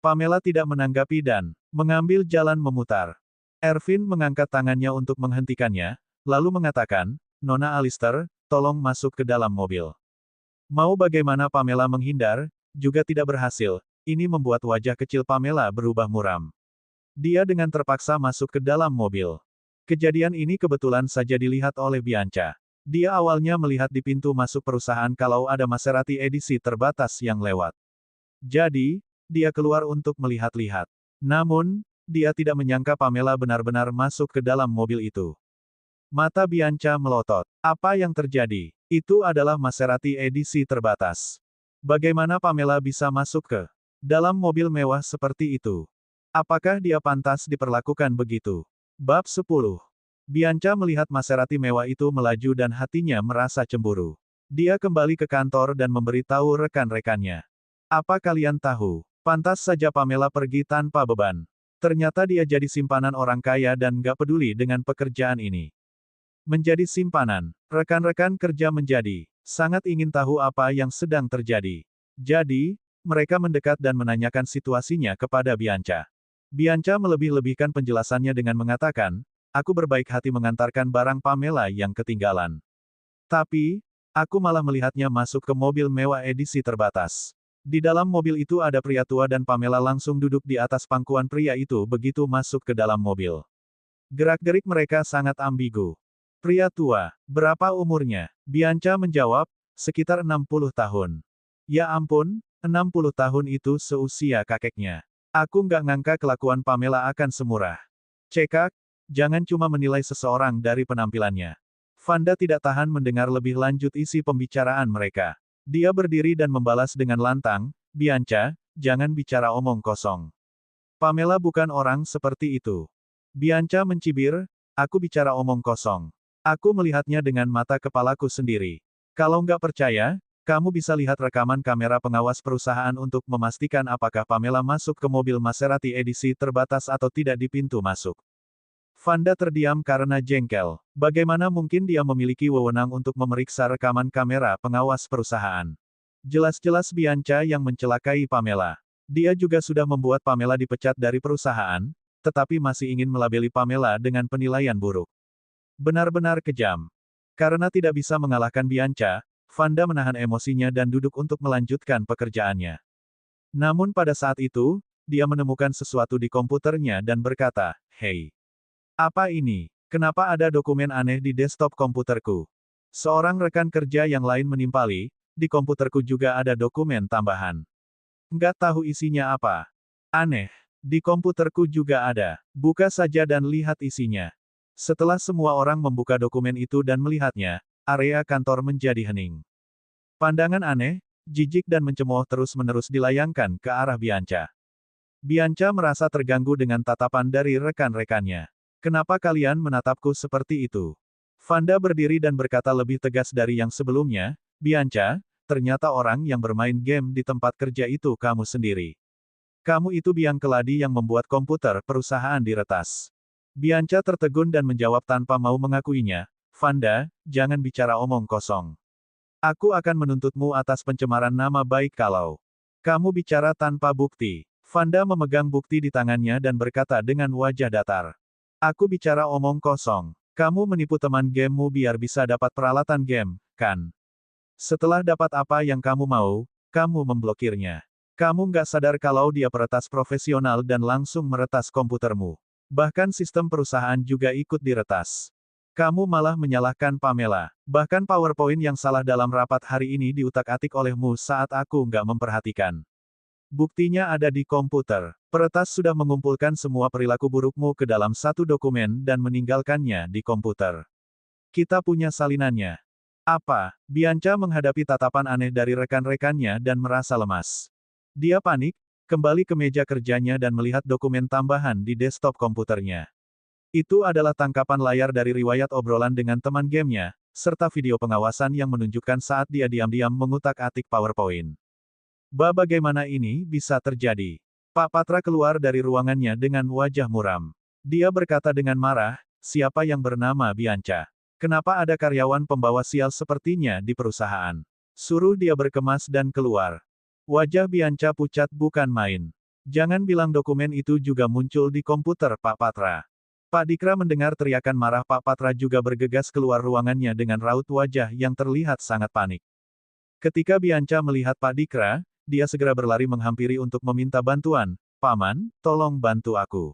Pamela tidak menanggapi dan mengambil jalan memutar. Ervin mengangkat tangannya untuk menghentikannya, lalu mengatakan, Nona Alistair, tolong masuk ke dalam mobil. Mau bagaimana Pamela menghindar, juga tidak berhasil, ini membuat wajah kecil Pamela berubah muram. Dia dengan terpaksa masuk ke dalam mobil. Kejadian ini kebetulan saja dilihat oleh Bianca. Dia awalnya melihat di pintu masuk perusahaan kalau ada Maserati edisi terbatas yang lewat. Jadi, dia keluar untuk melihat-lihat. Namun, dia tidak menyangka Pamela benar-benar masuk ke dalam mobil itu. Mata Bianca melotot. Apa yang terjadi? Itu adalah Maserati edisi terbatas. Bagaimana Pamela bisa masuk ke dalam mobil mewah seperti itu? Apakah dia pantas diperlakukan begitu? Bab 10. Bianca melihat Maserati mewah itu melaju dan hatinya merasa cemburu. Dia kembali ke kantor dan memberitahu rekan-rekannya. Apa kalian tahu? Pantas saja Pamela pergi tanpa beban. Ternyata dia jadi simpanan orang kaya dan gak peduli dengan pekerjaan ini. Menjadi simpanan. Rekan-rekan kerja menjadi sangat ingin tahu apa yang sedang terjadi. Jadi, mereka mendekat dan menanyakan situasinya kepada Bianca. Bianca melebih-lebihkan penjelasannya dengan mengatakan, aku berbaik hati mengantarkan barang Pamela yang ketinggalan. Tapi, aku malah melihatnya masuk ke mobil mewah edisi terbatas. Di dalam mobil itu ada pria tua dan Pamela langsung duduk di atas pangkuan pria itu begitu masuk ke dalam mobil. Gerak-gerik mereka sangat ambigu. Pria tua, berapa umurnya? Bianca menjawab, sekitar 60 tahun. Ya ampun, 60 tahun itu seusia kakeknya. Aku nggak ngangka kelakuan Pamela akan semurah. Cekak, jangan cuma menilai seseorang dari penampilannya. Vanda tidak tahan mendengar lebih lanjut isi pembicaraan mereka. Dia berdiri dan membalas dengan lantang, Bianca, jangan bicara omong kosong. Pamela bukan orang seperti itu. Bianca mencibir, aku bicara omong kosong. Aku melihatnya dengan mata kepalaku sendiri. Kalau nggak percaya, kamu bisa lihat rekaman kamera pengawas perusahaan untuk memastikan apakah Pamela masuk ke mobil Maserati edisi terbatas atau tidak di pintu masuk. Vanda terdiam karena jengkel. Bagaimana mungkin dia memiliki wewenang untuk memeriksa rekaman kamera pengawas perusahaan? Jelas-jelas Bianca yang mencelakai Pamela. Dia juga sudah membuat Pamela dipecat dari perusahaan, tetapi masih ingin melabeli Pamela dengan penilaian buruk. Benar-benar kejam. Karena tidak bisa mengalahkan Bianca, Vanda menahan emosinya dan duduk untuk melanjutkan pekerjaannya. Namun pada saat itu, dia menemukan sesuatu di komputernya dan berkata, Hei. Apa ini? Kenapa ada dokumen aneh di desktop komputerku? Seorang rekan kerja yang lain menimpali, di komputerku juga ada dokumen tambahan. Nggak tahu isinya apa. Aneh. Di komputerku juga ada. Buka saja dan lihat isinya. Setelah semua orang membuka dokumen itu dan melihatnya, area kantor menjadi hening. Pandangan aneh, jijik dan mencemooh terus-menerus dilayangkan ke arah Bianca. Bianca merasa terganggu dengan tatapan dari rekan-rekannya. Kenapa kalian menatapku seperti itu? Vanda berdiri dan berkata lebih tegas dari yang sebelumnya, Bianca, ternyata orang yang bermain game di tempat kerja itu kamu sendiri. Kamu itu biang keladi yang membuat komputer perusahaan diretas. Bianca tertegun dan menjawab tanpa mau mengakuinya, Vanda, jangan bicara omong kosong. Aku akan menuntutmu atas pencemaran nama baik kalau kamu bicara tanpa bukti. Vanda memegang bukti di tangannya dan berkata dengan wajah datar. Aku bicara omong kosong. Kamu menipu teman gamemu biar bisa dapat peralatan game, kan? Setelah dapat apa yang kamu mau, kamu memblokirnya. Kamu nggak sadar kalau dia peretas profesional dan langsung meretas komputermu. Bahkan sistem perusahaan juga ikut diretas. Kamu malah menyalahkan Pamela. Bahkan PowerPoint yang salah dalam rapat hari ini diutak-atik olehmu saat aku nggak memperhatikan. Buktinya ada di komputer. Peretas sudah mengumpulkan semua perilaku burukmu ke dalam satu dokumen dan meninggalkannya di komputer. Kita punya salinannya. Apa? Bianca menghadapi tatapan aneh dari rekan-rekannya dan merasa lemas. Dia panik, kembali ke meja kerjanya dan melihat dokumen tambahan di desktop komputernya. Itu adalah tangkapan layar dari riwayat obrolan dengan teman gamenya, serta video pengawasan yang menunjukkan saat dia diam-diam mengutak-atik PowerPoint. Bagaimana ini bisa terjadi? Pak Patra keluar dari ruangannya dengan wajah muram. Dia berkata dengan marah, siapa yang bernama Bianca? Kenapa ada karyawan pembawa sial sepertinya di perusahaan? Suruh dia berkemas dan keluar. Wajah Bianca pucat bukan main. Jangan bilang dokumen itu juga muncul di komputer Pak Patra. Pak Dikra mendengar teriakan marah Pak Patra juga bergegas keluar ruangannya dengan raut wajah yang terlihat sangat panik. Ketika Bianca melihat Pak Dikra, dia segera berlari menghampiri untuk meminta bantuan, Paman, tolong bantu aku.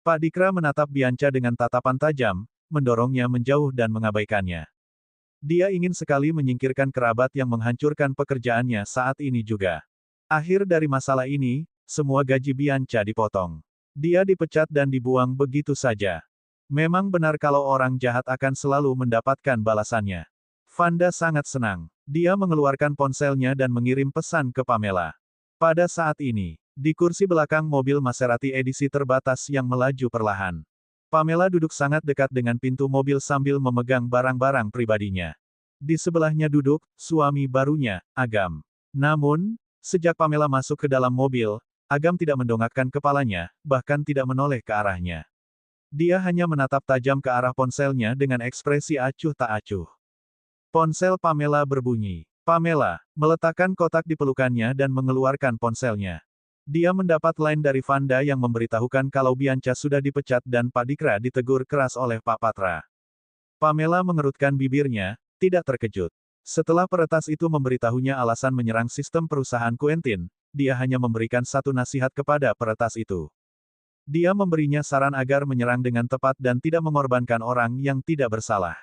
Pak Dikra menatap Bianca dengan tatapan tajam, mendorongnya menjauh dan mengabaikannya. Dia ingin sekali menyingkirkan kerabat yang menghancurkan pekerjaannya saat ini juga. Akhir dari masalah ini, semua gaji Bianca dipotong. Dia dipecat dan dibuang begitu saja. Memang benar kalau orang jahat akan selalu mendapatkan balasannya. Vanda sangat senang. Dia mengeluarkan ponselnya dan mengirim pesan ke Pamela. Pada saat ini, di kursi belakang mobil Maserati edisi terbatas yang melaju perlahan. Pamela duduk sangat dekat dengan pintu mobil sambil memegang barang-barang pribadinya. Di sebelahnya duduk suami barunya, Agam. Namun, sejak Pamela masuk ke dalam mobil, Agam tidak mendongakkan kepalanya, bahkan tidak menoleh ke arahnya. Dia hanya menatap tajam ke arah ponselnya dengan ekspresi acuh tak acuh. Ponsel Pamela berbunyi. Pamela meletakkan kotak di pelukannya dan mengeluarkan ponselnya. Dia mendapat line dari Vanda yang memberitahukan kalau Bianca sudah dipecat dan Pak Dikra ditegur keras oleh Pak Patra. Pamela mengerutkan bibirnya, tidak terkejut. Setelah peretas itu memberitahunya alasan menyerang sistem perusahaan Quentin, dia hanya memberikan satu nasihat kepada peretas itu. Dia memberinya saran agar menyerang dengan tepat dan tidak mengorbankan orang yang tidak bersalah.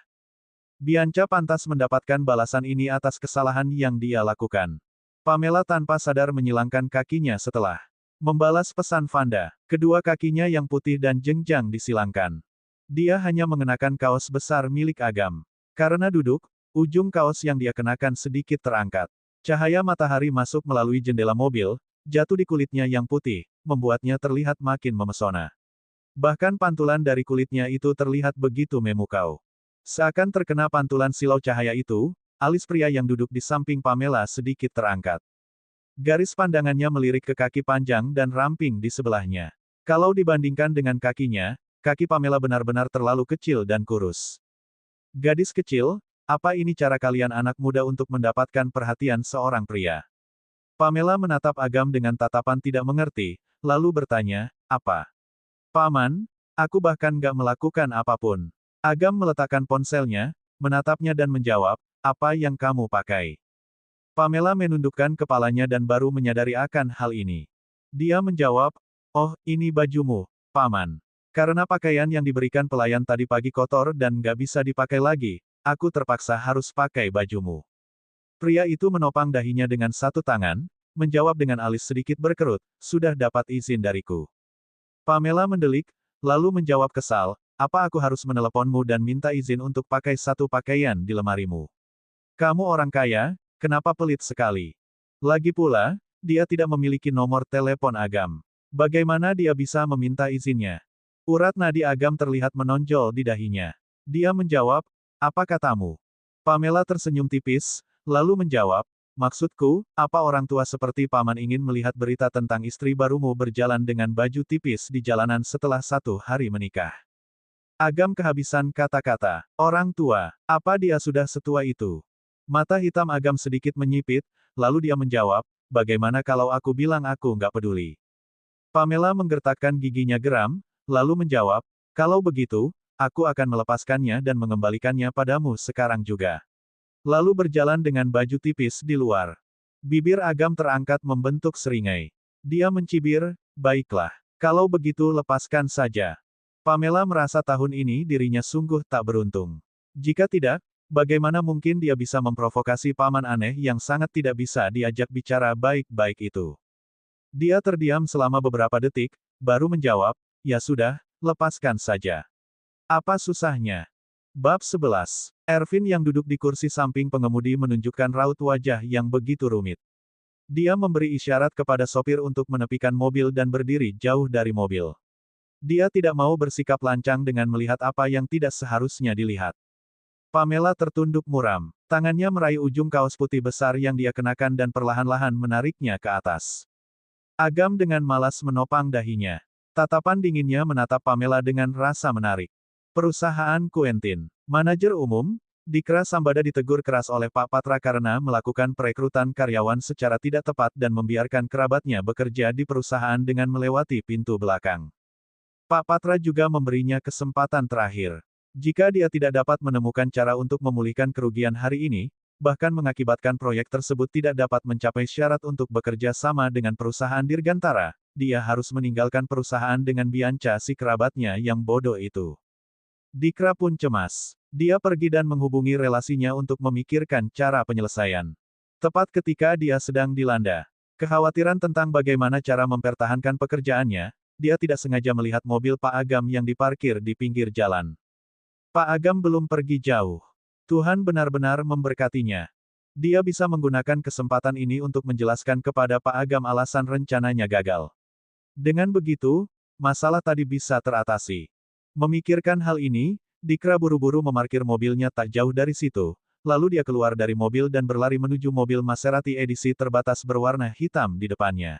Bianca pantas mendapatkan balasan ini atas kesalahan yang dia lakukan. Pamela tanpa sadar menyilangkan kakinya setelah membalas pesan Vanda. Kedua kakinya yang putih dan jenjang disilangkan. Dia hanya mengenakan kaos besar milik Agam. Karena duduk, ujung kaos yang dia kenakan sedikit terangkat. Cahaya matahari masuk melalui jendela mobil, jatuh di kulitnya yang putih, membuatnya terlihat makin memesona. Bahkan pantulan dari kulitnya itu terlihat begitu memukau. Seakan terkena pantulan silau cahaya itu, alis pria yang duduk di samping Pamela sedikit terangkat. Garis pandangannya melirik ke kaki panjang dan ramping di sebelahnya. Kalau dibandingkan dengan kakinya, kaki Pamela benar-benar terlalu kecil dan kurus. Gadis kecil, apa ini cara kalian anak muda untuk mendapatkan perhatian seorang pria? Pamela menatap Agam dengan tatapan tidak mengerti, lalu bertanya, apa? Paman, aku bahkan gak melakukan apapun. Agam meletakkan ponselnya, menatapnya dan menjawab, apa yang kamu pakai? Pamela menundukkan kepalanya dan baru menyadari akan hal ini. Dia menjawab, oh, ini bajumu, Paman. Karena pakaian yang diberikan pelayan tadi pagi kotor dan gak bisa dipakai lagi, aku terpaksa harus pakai bajumu. Pria itu menopang dahinya dengan satu tangan, menjawab dengan alis sedikit berkerut, sudah dapat izin dariku. Pamela mendelik, lalu menjawab kesal, apa aku harus meneleponmu dan minta izin untuk pakai satu pakaian di lemarimu? Kamu orang kaya, kenapa pelit sekali? Lagi pula, dia tidak memiliki nomor telepon Agam. Bagaimana dia bisa meminta izinnya? Urat nadi Agam terlihat menonjol di dahinya. Dia menjawab, apa katamu? Pamela tersenyum tipis, lalu menjawab, maksudku, apa orang tua seperti Paman ingin melihat berita tentang istri barumu berjalan dengan baju tipis di jalanan setelah 1 hari menikah? Agam kehabisan kata-kata. Orang tua, apa dia sudah setua itu? Mata hitam Agam sedikit menyipit, lalu dia menjawab, bagaimana kalau aku bilang aku nggak peduli? Pamela menggertakkan giginya geram, lalu menjawab, kalau begitu, aku akan melepaskannya dan mengembalikannya padamu sekarang juga. Lalu berjalan dengan baju tipis di luar. Bibir Agam terangkat membentuk seringai. Dia mencibir, baiklah. Kalau begitu lepaskan saja. Pamela merasa tahun ini dirinya sungguh tak beruntung. Jika tidak, bagaimana mungkin dia bisa memprovokasi paman aneh yang sangat tidak bisa diajak bicara baik-baik itu. Dia terdiam selama beberapa detik, baru menjawab, ya sudah, lepaskan saja. Apa susahnya? Bab 11. Ervin yang duduk di kursi samping pengemudi menunjukkan raut wajah yang begitu rumit. Dia memberi isyarat kepada sopir untuk menepikan mobil dan berdiri jauh dari mobil. Dia tidak mau bersikap lancang dengan melihat apa yang tidak seharusnya dilihat. Pamela tertunduk muram. Tangannya meraih ujung kaos putih besar yang dia kenakan dan perlahan-lahan menariknya ke atas. Agam dengan malas menopang dahinya. Tatapan dinginnya menatap Pamela dengan rasa menarik. Perusahaan Quentin. Manajer umum, Dikra Sambada ditegur keras oleh Pak Patra karena melakukan perekrutan karyawan secara tidak tepat dan membiarkan kerabatnya bekerja di perusahaan dengan melewati pintu belakang. Pak Patra juga memberinya kesempatan terakhir. Jika dia tidak dapat menemukan cara untuk memulihkan kerugian hari ini, bahkan mengakibatkan proyek tersebut tidak dapat mencapai syarat untuk bekerja sama dengan perusahaan Dirgantara, dia harus meninggalkan perusahaan dengan Bianca si kerabatnya yang bodoh itu. Dikra pun cemas. Dia pergi dan menghubungi relasinya untuk memikirkan cara penyelesaian. Tepat ketika dia sedang dilanda kekhawatiran tentang bagaimana cara mempertahankan pekerjaannya, dia tidak sengaja melihat mobil Pak Agam yang diparkir di pinggir jalan. Pak Agam belum pergi jauh. Tuhan benar-benar memberkatinya. Dia bisa menggunakan kesempatan ini untuk menjelaskan kepada Pak Agam alasan rencananya gagal. Dengan begitu, masalah tadi bisa teratasi. Memikirkan hal ini, Dikra buru-buru memarkir mobilnya tak jauh dari situ, lalu dia keluar dari mobil dan berlari menuju mobil Maserati edisi terbatas berwarna hitam di depannya.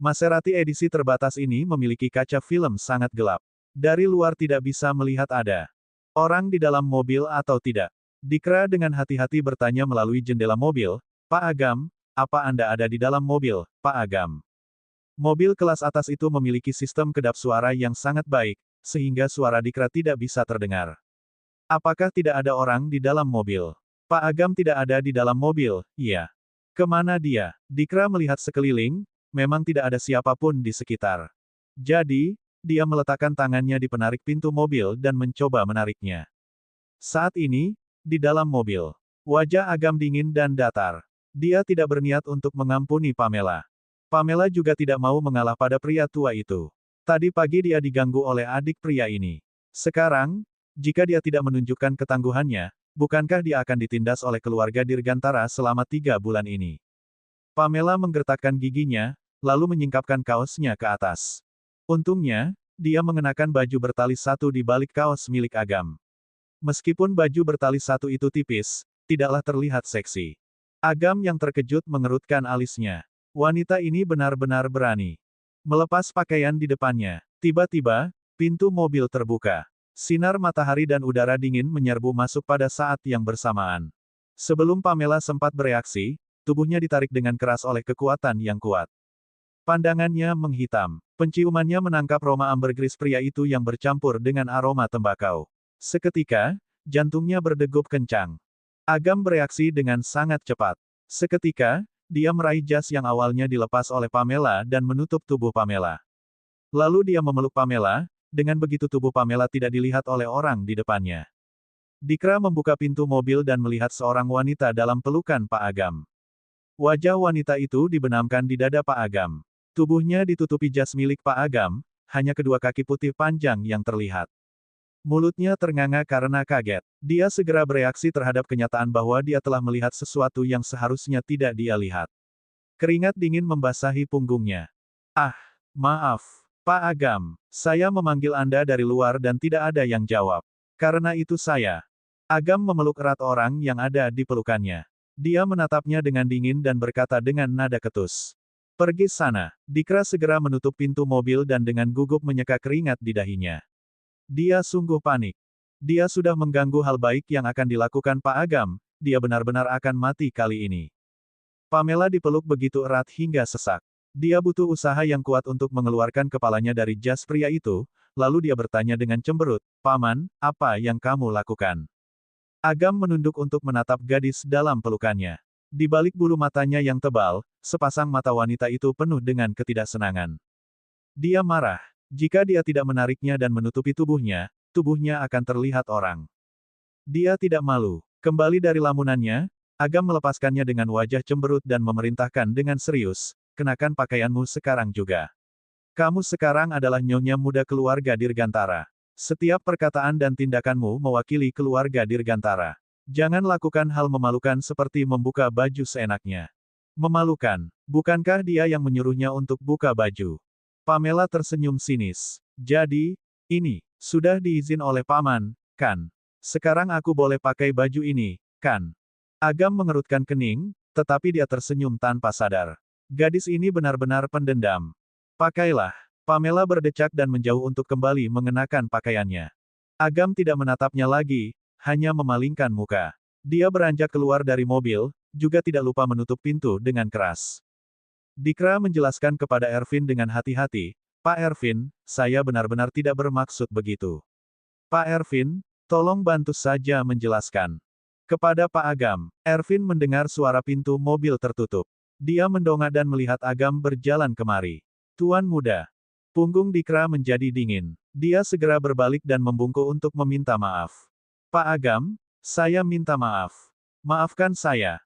Maserati edisi terbatas ini memiliki kaca film sangat gelap. Dari luar tidak bisa melihat ada orang di dalam mobil atau tidak. Dikra dengan hati-hati bertanya melalui jendela mobil, Pak Agam, apa Anda ada di dalam mobil, Pak Agam? Mobil kelas atas itu memiliki sistem kedap suara yang sangat baik, sehingga suara Dikra tidak bisa terdengar. Apakah tidak ada orang di dalam mobil? Pak Agam tidak ada di dalam mobil, iya. Kemana dia? Dikra melihat sekeliling, memang tidak ada siapapun di sekitar. Jadi, dia meletakkan tangannya di penarik pintu mobil dan mencoba menariknya. Saat ini, di dalam mobil, wajah Agam dingin dan datar. Dia tidak berniat untuk mengampuni Pamela. Pamela juga tidak mau mengalah pada pria tua itu. Tadi pagi dia diganggu oleh adik pria ini. Sekarang, jika dia tidak menunjukkan ketangguhannya, bukankah dia akan ditindas oleh keluarga Dirgantara selama 3 bulan ini? Pamela menggertakkan giginya, lalu menyingkapkan kaosnya ke atas. Untungnya, dia mengenakan baju bertali satu di balik kaos milik Agam. Meskipun baju bertali satu itu tipis, tidaklah terlihat seksi. Agam yang terkejut mengerutkan alisnya. Wanita ini benar-benar berani. Melepas pakaian di depannya. Tiba-tiba, pintu mobil terbuka. Sinar matahari dan udara dingin menyerbu masuk pada saat yang bersamaan. Sebelum Pamela sempat bereaksi, tubuhnya ditarik dengan keras oleh kekuatan yang kuat. Pandangannya menghitam. Penciumannya menangkap aroma ambergris pria itu yang bercampur dengan aroma tembakau. Seketika, jantungnya berdegup kencang. Agam bereaksi dengan sangat cepat. Seketika, dia meraih jas yang awalnya dilepas oleh Pamela dan menutup tubuh Pamela. Lalu dia memeluk Pamela, dengan begitu tubuh Pamela tidak dilihat oleh orang di depannya. Dikra membuka pintu mobil dan melihat seorang wanita dalam pelukan Pak Agam. Wajah wanita itu dibenamkan di dada Pak Agam. Tubuhnya ditutupi jas milik Pak Agam, hanya kedua kaki putih panjang yang terlihat. Mulutnya ternganga karena kaget. Dia segera bereaksi terhadap kenyataan bahwa dia telah melihat sesuatu yang seharusnya tidak dia lihat. Keringat dingin membasahi punggungnya. Ah, maaf, Pak Agam. Saya memanggil Anda dari luar dan tidak ada yang jawab. Karena itu saya. Agam memeluk erat orang yang ada di pelukannya. Dia menatapnya dengan dingin dan berkata dengan nada ketus. Pergi sana. Dikra segera menutup pintu mobil dan dengan gugup menyeka keringat di dahinya. Dia sungguh panik. Dia sudah mengganggu hal baik yang akan dilakukan Pak Agam, dia benar-benar akan mati kali ini. Pamela dipeluk begitu erat hingga sesak. Dia butuh usaha yang kuat untuk mengeluarkan kepalanya dari jas pria itu, lalu dia bertanya dengan cemberut, Paman, apa yang kamu lakukan? Agam menunduk untuk menatap gadis dalam pelukannya. Di balik bulu matanya yang tebal, sepasang mata wanita itu penuh dengan ketidaksenangan. Dia marah. Jika dia tidak menariknya dan menutupi tubuhnya, tubuhnya akan terlihat orang. Dia tidak malu. Kembali dari lamunannya, Agam melepaskannya dengan wajah cemberut dan memerintahkan dengan serius, kenakan pakaianmu sekarang juga. Kamu sekarang adalah nyonya muda keluarga Dirgantara. Setiap perkataan dan tindakanmu mewakili keluarga Dirgantara. Jangan lakukan hal memalukan seperti membuka baju seenaknya. Memalukan. Bukankah dia yang menyuruhnya untuk buka baju? Pamela tersenyum sinis. Jadi, ini, sudah diizin oleh paman, kan? Sekarang aku boleh pakai baju ini, kan? Agam mengerutkan kening, tetapi dia tersenyum tanpa sadar. Gadis ini benar-benar pendendam. Pakailah. Pamela berdecak dan menjauh untuk kembali mengenakan pakaiannya. Agam tidak menatapnya lagi, hanya memalingkan muka. Dia beranjak keluar dari mobil, juga tidak lupa menutup pintu dengan keras. Dikra menjelaskan kepada Ervin dengan hati-hati, Pak Ervin, saya benar-benar tidak bermaksud begitu. Pak Ervin, tolong bantu saja menjelaskan. Kepada Pak Agam, Ervin mendengar suara pintu mobil tertutup. Dia mendongak dan melihat Agam berjalan kemari. Tuan muda. Punggung Dikra menjadi dingin. Dia segera berbalik dan membungkuk untuk meminta maaf. Pak Agam, saya minta maaf. Maafkan saya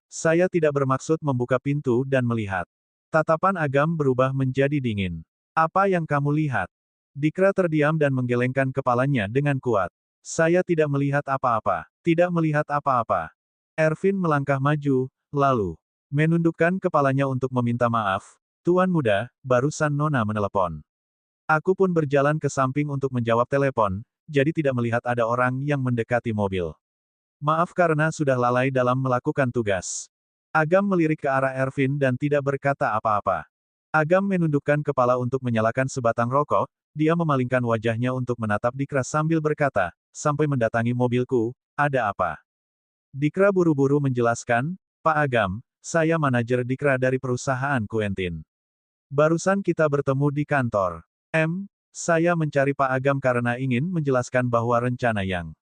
tidak bermaksud membuka pintu dan melihat. Tatapan Agam berubah menjadi dingin. Apa yang kamu lihat? Dikra terdiam dan menggelengkan kepalanya dengan kuat. Saya tidak melihat apa-apa. Tidak melihat apa-apa. Ervin melangkah maju, lalu menundukkan kepalanya untuk meminta maaf. Tuan muda, barusan Nona menelepon. Aku pun berjalan ke samping untuk menjawab telepon, jadi tidak melihat ada orang yang mendekati mobil. Maaf karena sudah lalai dalam melakukan tugas. Agam melirik ke arah Ervin dan tidak berkata apa-apa. Agam menundukkan kepala untuk menyalakan sebatang rokok, dia memalingkan wajahnya untuk menatap Dikra sambil berkata, sampai mendatangi mobilku, ada apa? Dikra buru-buru menjelaskan, Pak Agam, saya manajer Dikra dari perusahaan Quentin. Barusan kita bertemu di kantor. Saya mencari Pak Agam karena ingin menjelaskan bahwa rencana yang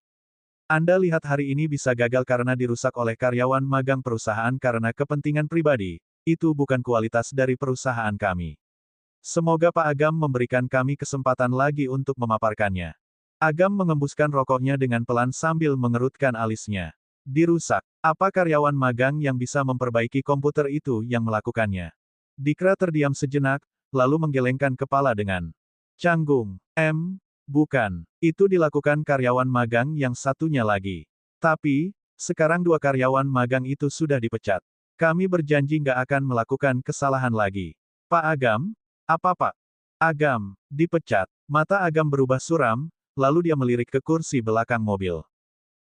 Anda lihat hari ini bisa gagal karena dirusak oleh karyawan magang perusahaan karena kepentingan pribadi. Itu bukan kualitas dari perusahaan kami. Semoga Pak Agam memberikan kami kesempatan lagi untuk memaparkannya. Agam mengembuskan rokoknya dengan pelan sambil mengerutkan alisnya. Dirusak. Apa karyawan magang yang bisa memperbaiki komputer itu yang melakukannya? Dikra terdiam sejenak, lalu menggelengkan kepala dengan canggung. Bukan. Itu dilakukan karyawan magang yang satunya lagi. Tapi, sekarang dua karyawan magang itu sudah dipecat. Kami berjanji nggak akan melakukan kesalahan lagi. Pak Agam? Apa Pak? Agam, dipecat. Mata Agam berubah suram, lalu dia melirik ke kursi belakang mobil.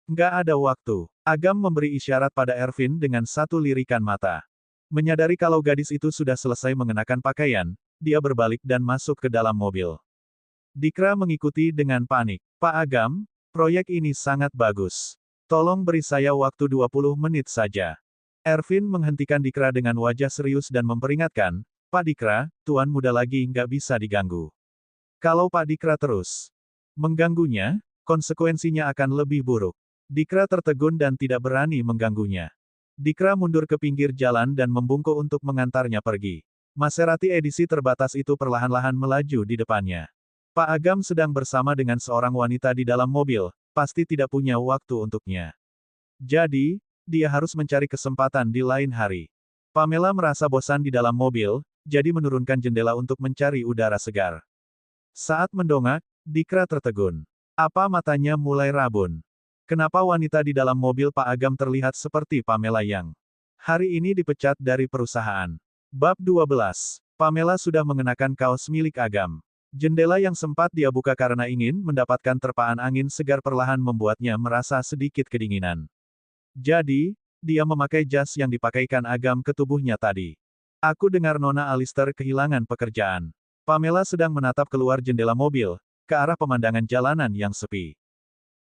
Nggak ada waktu. Agam memberi isyarat pada Ervin dengan satu lirikan mata. Menyadari kalau gadis itu sudah selesai mengenakan pakaian, dia berbalik dan masuk ke dalam mobil. Dikra mengikuti dengan panik. Pak Agam, proyek ini sangat bagus. Tolong beri saya waktu 20 menit saja. Ervin menghentikan Dikra dengan wajah serius dan memperingatkan, Pak Dikra, tuan muda lagi nggak bisa diganggu. Kalau Pak Dikra terus mengganggunya, konsekuensinya akan lebih buruk. Dikra tertegun dan tidak berani mengganggunya. Dikra mundur ke pinggir jalan dan membungkuk untuk mengantarnya pergi. Maserati edisi terbatas itu perlahan-lahan melaju di depannya. Pak Agam sedang bersama dengan seorang wanita di dalam mobil, pasti tidak punya waktu untuknya. Jadi, dia harus mencari kesempatan di lain hari. Pamela merasa bosan di dalam mobil, jadi menurunkan jendela untuk mencari udara segar. Saat mendongak, Dikra tertegun. Apa matanya mulai rabun? Kenapa wanita di dalam mobil Pak Agam terlihat seperti Pamela yang hari ini dipecat dari perusahaan? Bab 12. Pamela sudah mengenakan kaos milik Agam. Jendela yang sempat dia buka karena ingin mendapatkan terpaan angin segar perlahan membuatnya merasa sedikit kedinginan. Jadi, dia memakai jas yang dipakaikan Agam ke tubuhnya tadi. Aku dengar Nona Alister kehilangan pekerjaan. Pamela sedang menatap keluar jendela mobil, ke arah pemandangan jalanan yang sepi.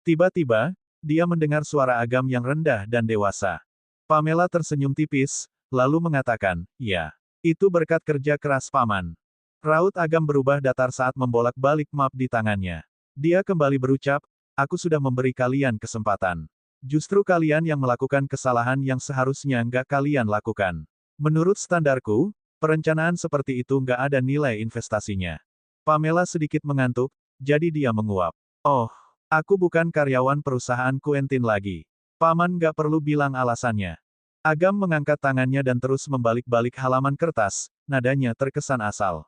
Tiba-tiba, dia mendengar suara Agam yang rendah dan dewasa. Pamela tersenyum tipis, lalu mengatakan, ya, itu berkat kerja keras paman. Raut Agam berubah datar saat membolak-balik map di tangannya. Dia kembali berucap, aku sudah memberi kalian kesempatan. Justru kalian yang melakukan kesalahan yang seharusnya nggak kalian lakukan. Menurut standarku, perencanaan seperti itu nggak ada nilai investasinya. Pamela sedikit mengantuk, jadi dia menguap. Oh, aku bukan karyawan perusahaan Quentin lagi. Paman nggak perlu bilang alasannya. Agam mengangkat tangannya dan terus membalik-balik halaman kertas, nadanya terkesan asal.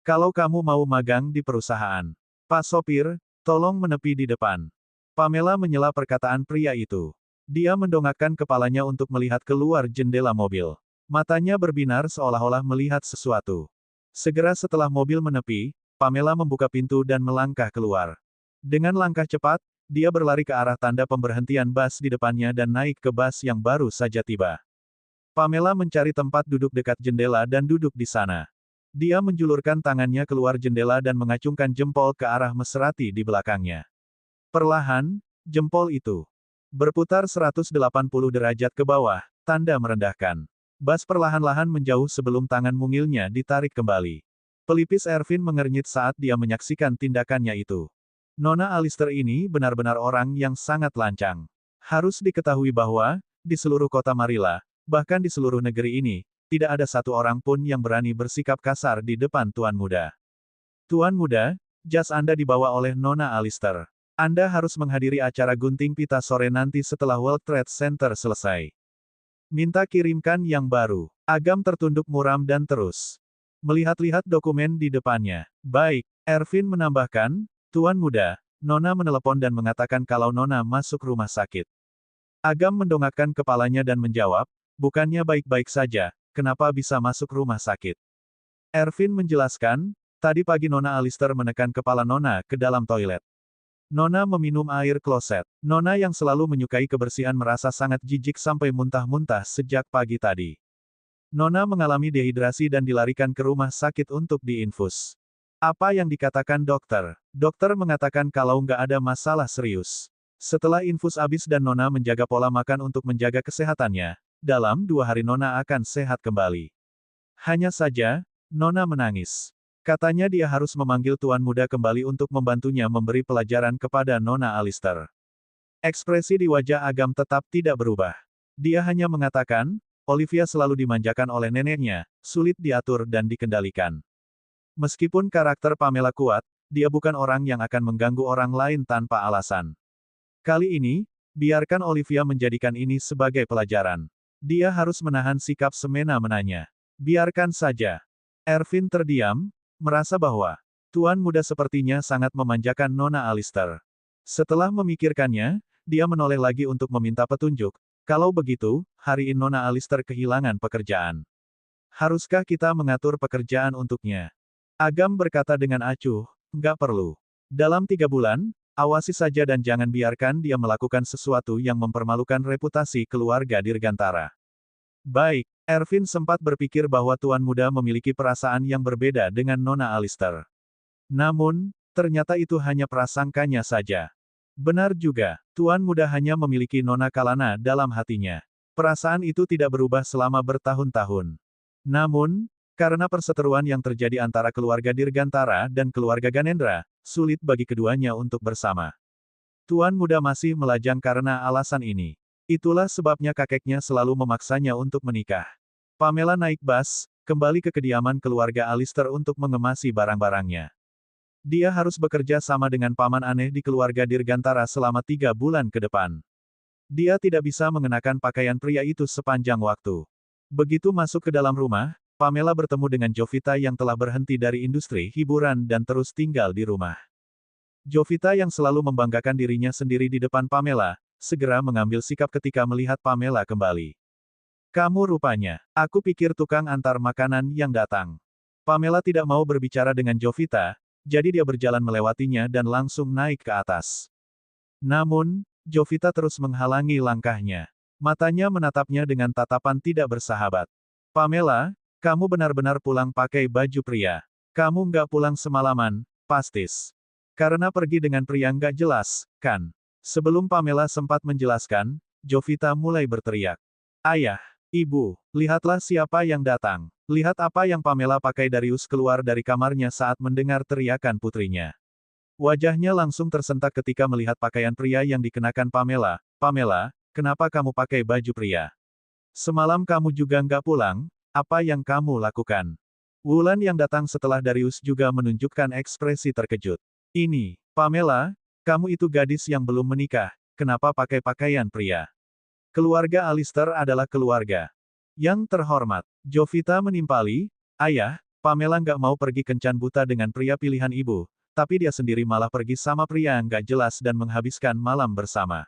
Kalau kamu mau magang di perusahaan, Pak Sopir, tolong menepi di depan. Pamela menyela perkataan pria itu. Dia mendongakkan kepalanya untuk melihat keluar jendela mobil. Matanya berbinar seolah-olah melihat sesuatu. Segera setelah mobil menepi, Pamela membuka pintu dan melangkah keluar. Dengan langkah cepat, dia berlari ke arah tanda pemberhentian bus di depannya dan naik ke bus yang baru saja tiba. Pamela mencari tempat duduk dekat jendela dan duduk di sana. Dia menjulurkan tangannya keluar jendela dan mengacungkan jempol ke arah Maserati di belakangnya. Perlahan, jempol itu berputar 180 derajat ke bawah, tanda merendahkan. Bas perlahan-lahan menjauh sebelum tangan mungilnya ditarik kembali. Pelipis Ervin mengernyit saat dia menyaksikan tindakannya itu. Nona Alister ini benar-benar orang yang sangat lancang. Harus diketahui bahwa, di seluruh kota Marilla, bahkan di seluruh negeri ini, tidak ada satu orang pun yang berani bersikap kasar di depan Tuan Muda. Tuan Muda, jas Anda dibawa oleh Nona Alister. Anda harus menghadiri acara gunting pita sore nanti setelah World Trade Center selesai. Minta kirimkan yang baru. Agam tertunduk muram dan terus melihat-lihat dokumen di depannya. Baik, Ervin menambahkan, Tuan Muda, Nona menelepon dan mengatakan kalau Nona masuk rumah sakit. Agam mendongakkan kepalanya dan menjawab, bukannya baik-baik saja, kenapa bisa masuk rumah sakit? Ervin menjelaskan, tadi pagi Nona Alister menekan kepala Nona ke dalam toilet. Nona meminum air kloset. Nona yang selalu menyukai kebersihan merasa sangat jijik sampai muntah-muntah sejak pagi tadi. Nona mengalami dehidrasi dan dilarikan ke rumah sakit untuk diinfus. Apa yang dikatakan dokter? Dokter mengatakan kalau nggak ada masalah serius. Setelah infus habis dan Nona menjaga pola makan untuk menjaga kesehatannya, dalam 2 hari Nona akan sehat kembali. Hanya saja, Nona menangis. Katanya dia harus memanggil Tuan Muda kembali untuk membantunya memberi pelajaran kepada Nona Alister. Ekspresi di wajah Agam tetap tidak berubah. Dia hanya mengatakan, Olivia selalu dimanjakan oleh neneknya, sulit diatur dan dikendalikan. Meskipun karakter Pamela kuat, dia bukan orang yang akan mengganggu orang lain tanpa alasan. Kali ini, biarkan Olivia menjadikan ini sebagai pelajaran. Dia harus menahan sikap semena-menanya. Biarkan saja. Ervin terdiam, merasa bahwa Tuan Muda sepertinya sangat memanjakan Nona Alister. Setelah memikirkannya, dia menoleh lagi untuk meminta petunjuk. Kalau begitu, hari ini Nona Alister kehilangan pekerjaan. Haruskah kita mengatur pekerjaan untuknya? Agam berkata dengan acuh, nggak perlu. Dalam 3 bulan, awasi saja dan jangan biarkan dia melakukan sesuatu yang mempermalukan reputasi keluarga Dirgantara. Baik, Ervin sempat berpikir bahwa Tuan Muda memiliki perasaan yang berbeda dengan Nona Alister. Namun, ternyata itu hanya prasangkanya saja. Benar juga, Tuan Muda hanya memiliki Nona Kalana dalam hatinya. Perasaan itu tidak berubah selama bertahun-tahun. Namun, karena perseteruan yang terjadi antara keluarga Dirgantara dan keluarga Ganendra, sulit bagi keduanya untuk bersama. Tuan Muda masih melajang karena alasan ini. Itulah sebabnya kakeknya selalu memaksanya untuk menikah. Pamela naik bus, kembali ke kediaman keluarga Alister untuk mengemasi barang-barangnya. Dia harus bekerja sama dengan paman aneh di keluarga Dirgantara selama 3 bulan ke depan. Dia tidak bisa mengenakan pakaian pria itu sepanjang waktu. Begitu masuk ke dalam rumah, Pamela bertemu dengan Jovita yang telah berhenti dari industri hiburan dan terus tinggal di rumah. Jovita yang selalu membanggakan dirinya sendiri di depan Pamela, segera mengambil sikap ketika melihat Pamela kembali. Kamu rupanya. Aku pikir tukang antar makanan yang datang. Pamela tidak mau berbicara dengan Jovita, jadi dia berjalan melewatinya dan langsung naik ke atas. Namun, Jovita terus menghalangi langkahnya. Matanya menatapnya dengan tatapan tidak bersahabat. Pamela, kamu benar-benar pulang pakai baju pria. Kamu nggak pulang semalaman, pastis. Karena pergi dengan pria nggak jelas, kan? Sebelum Pamela sempat menjelaskan, Jovita mulai berteriak. Ayah, ibu, lihatlah siapa yang datang. Lihat apa yang Pamela pakai. Darius keluar dari kamarnya saat mendengar teriakan putrinya. Wajahnya langsung tersentak ketika melihat pakaian pria yang dikenakan Pamela. Pamela, kenapa kamu pakai baju pria? Semalam kamu juga nggak pulang, apa yang kamu lakukan? Wulan yang datang setelah Darius juga menunjukkan ekspresi terkejut. Ini, Pamela, kamu itu gadis yang belum menikah, kenapa pakai pakaian pria? Keluarga Alistair adalah keluarga yang terhormat. Jovita menimpali, ayah, Pamela nggak mau pergi kencan buta dengan pria pilihan ibu, tapi dia sendiri malah pergi sama pria yang nggak jelas dan menghabiskan malam bersama.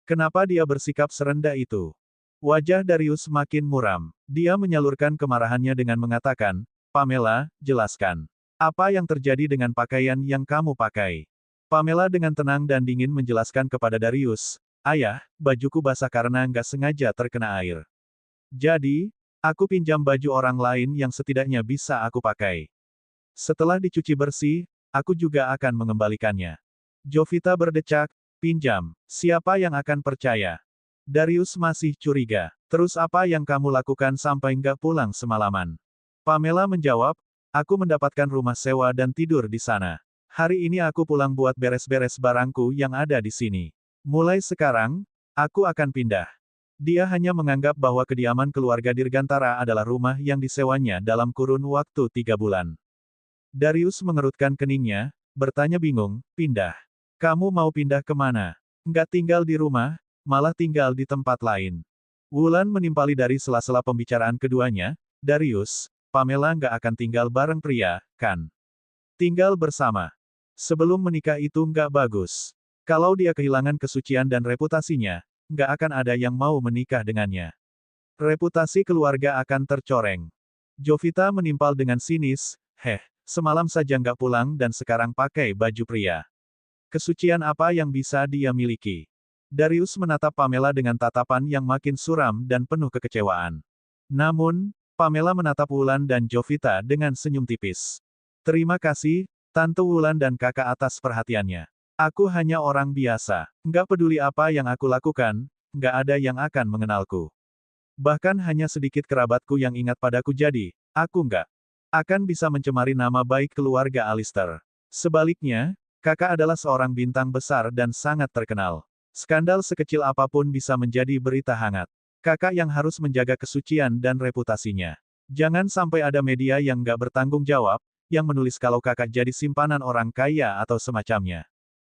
Kenapa dia bersikap serendah itu? Wajah Darius makin muram. Dia menyalurkan kemarahannya dengan mengatakan, Pamela, jelaskan. Apa yang terjadi dengan pakaian yang kamu pakai? Pamela dengan tenang dan dingin menjelaskan kepada Darius, ayah, bajuku basah karena nggak sengaja terkena air. Jadi, aku pinjam baju orang lain yang setidaknya bisa aku pakai. Setelah dicuci bersih, aku juga akan mengembalikannya. Jovita berdecak, pinjam. Siapa yang akan percaya? Darius masih curiga. Terus apa yang kamu lakukan sampai nggak pulang semalaman? Pamela menjawab, aku mendapatkan rumah sewa dan tidur di sana. Hari ini aku pulang buat beres-beres barangku yang ada di sini. Mulai sekarang, aku akan pindah. Dia hanya menganggap bahwa kediaman keluarga Dirgantara adalah rumah yang disewanya dalam kurun waktu 3 bulan. Darius mengerutkan keningnya, bertanya bingung, pindah. Kamu mau pindah kemana? Nggak tinggal di rumah, malah tinggal di tempat lain. Wulan menimpali dari sela-sela pembicaraan keduanya, Darius, Pamela nggak akan tinggal bareng pria, kan? Tinggal bersama. Sebelum menikah itu nggak bagus. Kalau dia kehilangan kesucian dan reputasinya, nggak akan ada yang mau menikah dengannya. Reputasi keluarga akan tercoreng. Jovita menimpal dengan sinis, semalam saja nggak pulang dan sekarang pakai baju pria. Kesucian apa yang bisa dia miliki? Darius menatap Pamela dengan tatapan yang makin suram dan penuh kekecewaan. Namun, Pamela menatap Wulan dan Jovita dengan senyum tipis. Terima kasih, Tante Wulan dan kakak atas perhatiannya. Aku hanya orang biasa. Nggak peduli apa yang aku lakukan, nggak ada yang akan mengenalku. Bahkan hanya sedikit kerabatku yang ingat padaku jadi, aku nggak akan bisa mencemari nama baik keluarga Alistair. Sebaliknya, kakak adalah seorang bintang besar dan sangat terkenal. Skandal sekecil apapun bisa menjadi berita hangat. Kakak yang harus menjaga kesucian dan reputasinya. Jangan sampai ada media yang nggak bertanggung jawab, yang menulis kalau kakak jadi simpanan orang kaya atau semacamnya.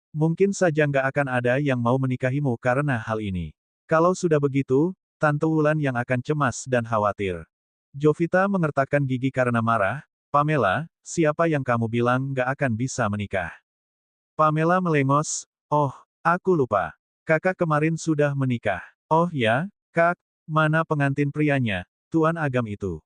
Mungkin saja nggak akan ada yang mau menikahimu karena hal ini. Kalau sudah begitu, Tante Wulan yang akan cemas dan khawatir. Jovita mengertakkan gigi karena marah, Pamela, siapa yang kamu bilang nggak akan bisa menikah? Pamela melengos, oh, aku lupa. Kakak kemarin sudah menikah. Oh ya, Kak, mana pengantin prianya, Tuan Agam itu?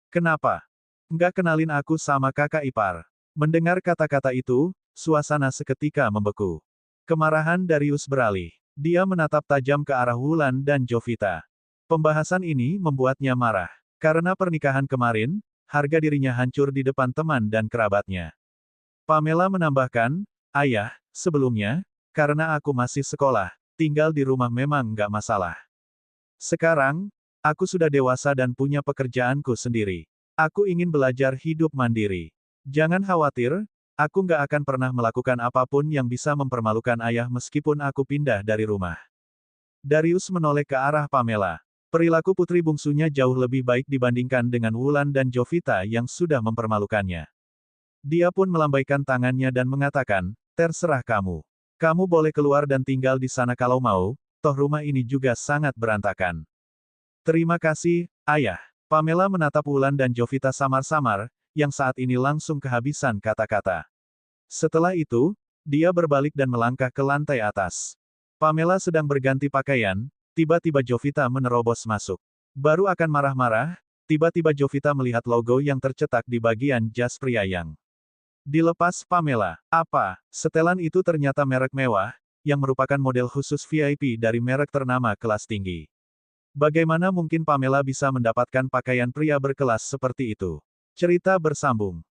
Kenapa? Nggak kenalin aku sama kakak ipar. Mendengar kata-kata itu, suasana seketika membeku. Kemarahan Darius beralih. Dia menatap tajam ke arah Wulan dan Jovita. Pembahasan ini membuatnya marah. Karena pernikahan kemarin, harga dirinya hancur di depan teman dan kerabatnya. Pamela menambahkan, ayah, sebelumnya, karena aku masih sekolah, tinggal di rumah memang nggak masalah. Sekarang, aku sudah dewasa dan punya pekerjaanku sendiri. Aku ingin belajar hidup mandiri. Jangan khawatir, aku nggak akan pernah melakukan apapun yang bisa mempermalukan ayah meskipun aku pindah dari rumah. Darius menoleh ke arah Pamela. Perilaku putri bungsunya jauh lebih baik dibandingkan dengan Wulan dan Jovita yang sudah mempermalukannya. Dia pun melambaikan tangannya dan mengatakan, terserah kamu. Kamu boleh keluar dan tinggal di sana kalau mau, toh rumah ini juga sangat berantakan. Terima kasih, ayah. Pamela menatap Wulan dan Jovita samar-samar, yang saat ini langsung kehabisan kata-kata. Setelah itu, dia berbalik dan melangkah ke lantai atas. Pamela sedang berganti pakaian, tiba-tiba Jovita menerobos masuk. Baru akan marah-marah, tiba-tiba Jovita melihat logo yang tercetak di bagian jas pria yang dilepas Pamela. Apa? Setelan itu ternyata merek mewah, yang merupakan model khusus VIP dari merek ternama kelas tinggi. Bagaimana mungkin Pamela bisa mendapatkan pakaian pria berkelas seperti itu? Cerita bersambung.